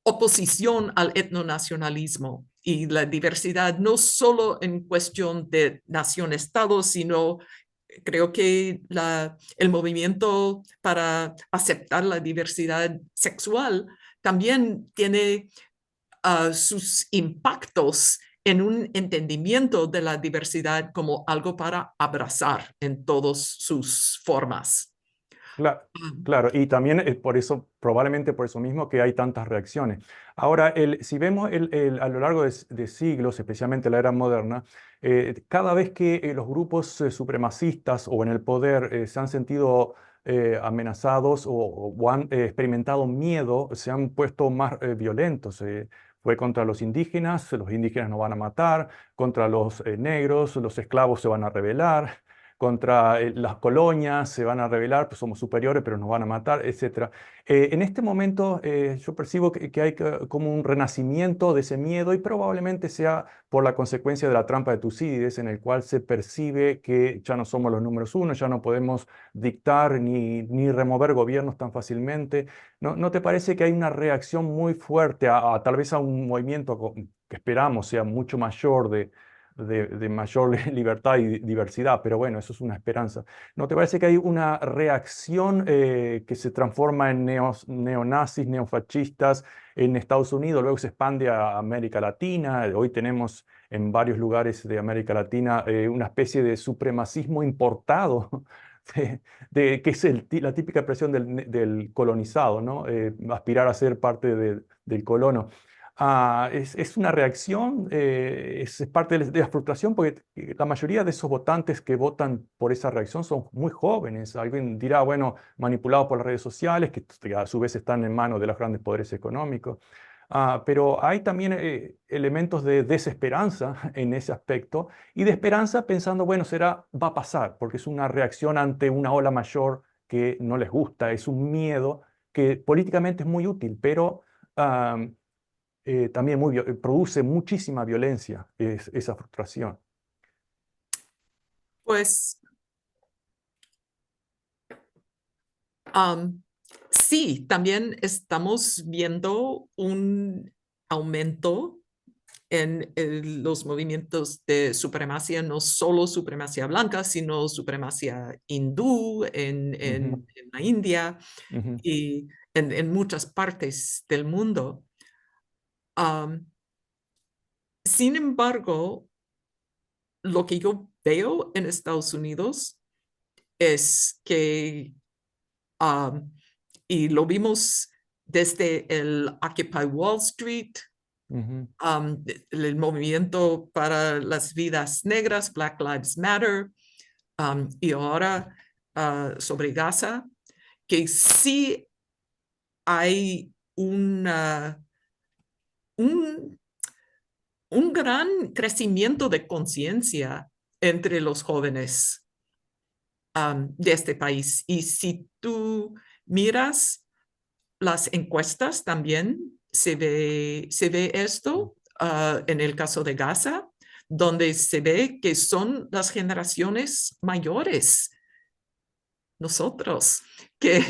Speaker 2: oposición al etnonacionalismo y la diversidad, no solo en cuestión de nación-estado, sino creo que el movimiento para aceptar la diversidad sexual también tiene sus impactos en un entendimiento de la diversidad como algo para abrazar en todas sus formas.
Speaker 1: Claro, y también por eso, probablemente por eso mismo que hay tantas reacciones. Ahora, si vemos a lo largo de siglos, especialmente la era moderna, cada vez que los grupos supremacistas o en el poder se han sentido amenazados o han experimentado miedo, se han puesto más violentos. Fue contra los indígenas nos van a matar, contra los negros, los esclavos se van a rebelar contra las colonias, se van a rebelar, pues somos superiores, pero nos van a matar, etcétera. En este momento yo percibo que hay como un renacimiento de ese miedo y probablemente sea por la consecuencia de la trampa de Tucídides, en el cual se percibe que ya no somos los números uno, ya no podemos dictar ni remover gobiernos tan fácilmente. ¿No te parece que hay una reacción muy fuerte tal vez a un movimiento que esperamos sea mucho mayor de mayor libertad y diversidad, pero bueno, eso es una esperanza. ¿No te parece que hay una reacción que se transforma en neonazis, neofascistas en Estados Unidos, luego se expande a América Latina? Hoy tenemos en varios lugares de América Latina una especie de supremacismo importado. Que es la típica expresión del colonizado, ¿no? Aspirar a ser parte del colono. Es una reacción, es parte de la frustración, porque la mayoría de esos votantes que votan por esa reacción son muy jóvenes. Alguien dirá, bueno, manipulados por las redes sociales, que a su vez están en manos de los grandes poderes económicos. Pero hay también elementos de desesperanza en ese aspecto y de esperanza pensando, bueno, va a pasar, porque es una reacción ante una ola mayor que no les gusta, es un miedo que políticamente es muy útil, pero también produce muchísima violencia, esa frustración.
Speaker 2: Pues um, sí, también estamos viendo un aumento los movimientos de supremacía, no solo supremacía blanca, sino supremacía hindú
Speaker 1: Ujú,
Speaker 2: en la India
Speaker 1: ujú,
Speaker 2: y en muchas partes del mundo. Um, Sin embargo, lo que yo veo en Estados Unidos es que, um, y lo vimos desde el Occupy Wall Street,
Speaker 1: ujú,
Speaker 2: el movimiento para las vidas negras, Black Lives Matter, y ahora sobre Gaza, que sí hay un, un gran crecimiento de conciencia entre los jóvenes de este país. Y si tú miras las encuestas, también se ve esto en el caso de Gaza, donde se ve que son las generaciones mayores, nosotros, que,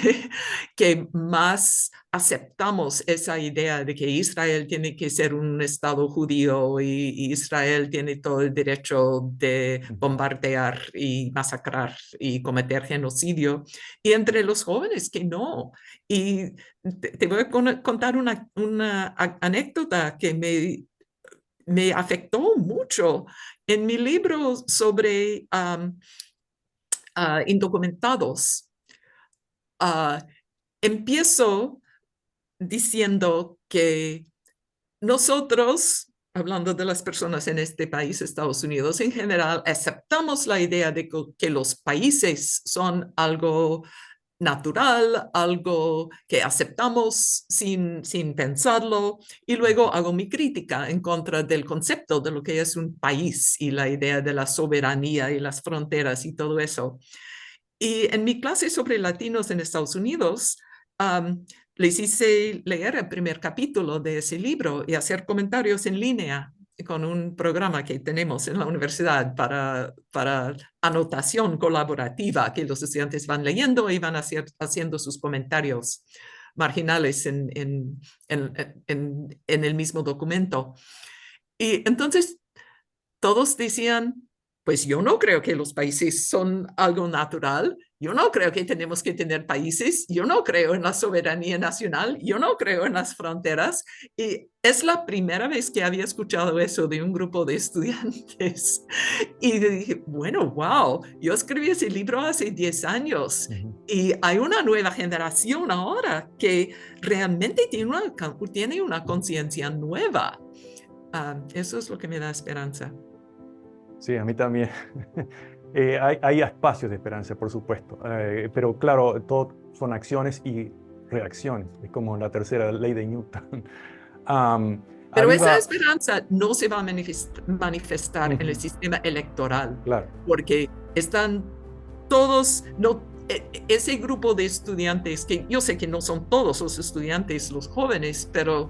Speaker 2: que más aceptamos esa idea de que Israel tiene que ser un Estado judío y Israel tiene todo el derecho de
Speaker 1: ujú.
Speaker 2: bombardear y masacrar y cometer genocidio, y entre los jóvenes que no. Y te voy a contar una anécdota que me afectó mucho. En mi libro sobre indocumentados, uh, empiezo diciendo que nosotros, hablando de las personas en este país, Estados Unidos en general, aceptamos la idea de que los países son algo natural, algo que aceptamos sin pensarlo, y luego hago mi crítica en contra del concepto de lo que es un país y la idea de la soberanía y las fronteras y todo eso. Y en mi clase sobre latinos en Estados Unidos, les hice leer el primer capítulo de ese libro y hacer comentarios en línea con un programa que tenemos en la universidad para anotación colaborativa, que los estudiantes van leyendo y van haciendo sus comentarios marginales en el mismo documento. Y entonces todos decían, pues yo no creo que los países son algo natural, yo no creo que tenemos que tener países, yo no creo en la soberanía nacional, yo no creo en las fronteras. Y es la primera vez que había escuchado eso de un grupo de estudiantes. Y dije, bueno, wow, yo escribí ese libro hace 10 años.
Speaker 1: Ujú.
Speaker 2: Y hay una nueva generación ahora que realmente tiene una conciencia nueva. Eso es lo que me da esperanza.
Speaker 1: Sí, a mí también. Hay espacios de esperanza, por supuesto, pero claro, todo son acciones y reacciones. Es como la tercera ley de Newton.
Speaker 2: Pero esa
Speaker 1: Aviva,
Speaker 2: esperanza no se va a manifestar en el
Speaker 1: ujú,
Speaker 2: sistema electoral,
Speaker 1: claro.
Speaker 2: porque están todos, no, ese grupo de estudiantes, que yo sé que no son todos los estudiantes, los jóvenes, pero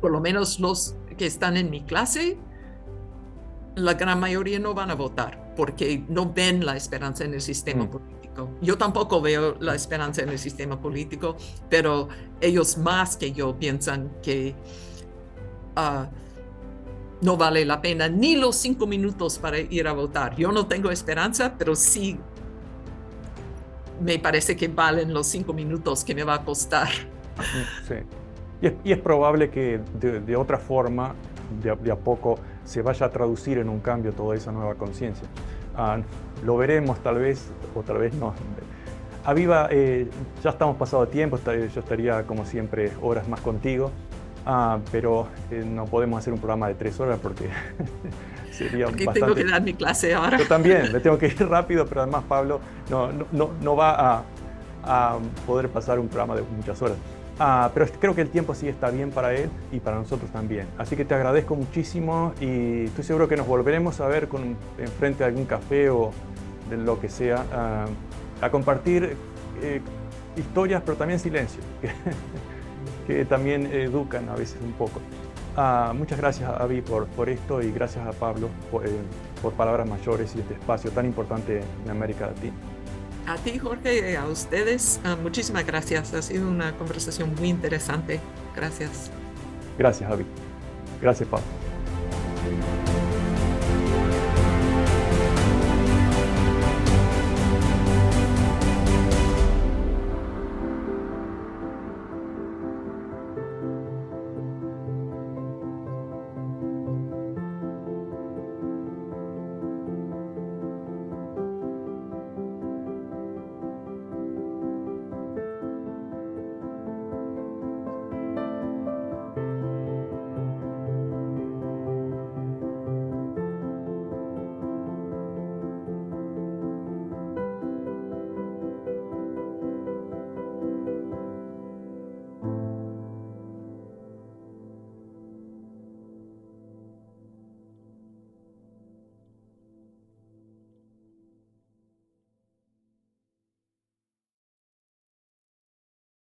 Speaker 2: por lo menos los que están en mi clase, la gran mayoría no van a votar porque no ven la esperanza en el sistema
Speaker 1: Mm,
Speaker 2: político. Yo tampoco veo la esperanza en el sistema político, pero ellos más que yo piensan que uh, no vale la pena ni los 5 minutos para ir a votar. Yo no tengo esperanza, pero sí me parece que valen los 5 minutos que me va a costar.
Speaker 1: sí. Y es probable que de otra forma, de a poco, se vaya a traducir en un cambio toda esa nueva conciencia. Ah, lo veremos tal vez, o tal vez no. Aviva, ya estamos pasado de tiempo, yo estaría como siempre horas más contigo, pero no podemos hacer un programa de 3 horas porque sería
Speaker 2: Porque tengo que
Speaker 1: bastante...
Speaker 2: dar mi clase ahora.
Speaker 1: Yo también, me tengo que ir rápido, pero además Pablo no va a poder pasar un programa de muchas horas. Pero creo que el tiempo sí está bien para él y para nosotros también. Así que te agradezco muchísimo y estoy seguro que nos volveremos a ver enfrente de algún café o de lo que sea, a compartir historias, pero también silencio, que también educan a veces un poco. Muchas gracias, Avi, por esto y gracias a Pablo por palabras mayores y este espacio tan importante en América Latina.
Speaker 2: A ti, Jorge, y a ustedes, muchísimas gracias. Ha sido una conversación muy interesante. Gracias.
Speaker 1: Gracias, Avi. Gracias, Pablo.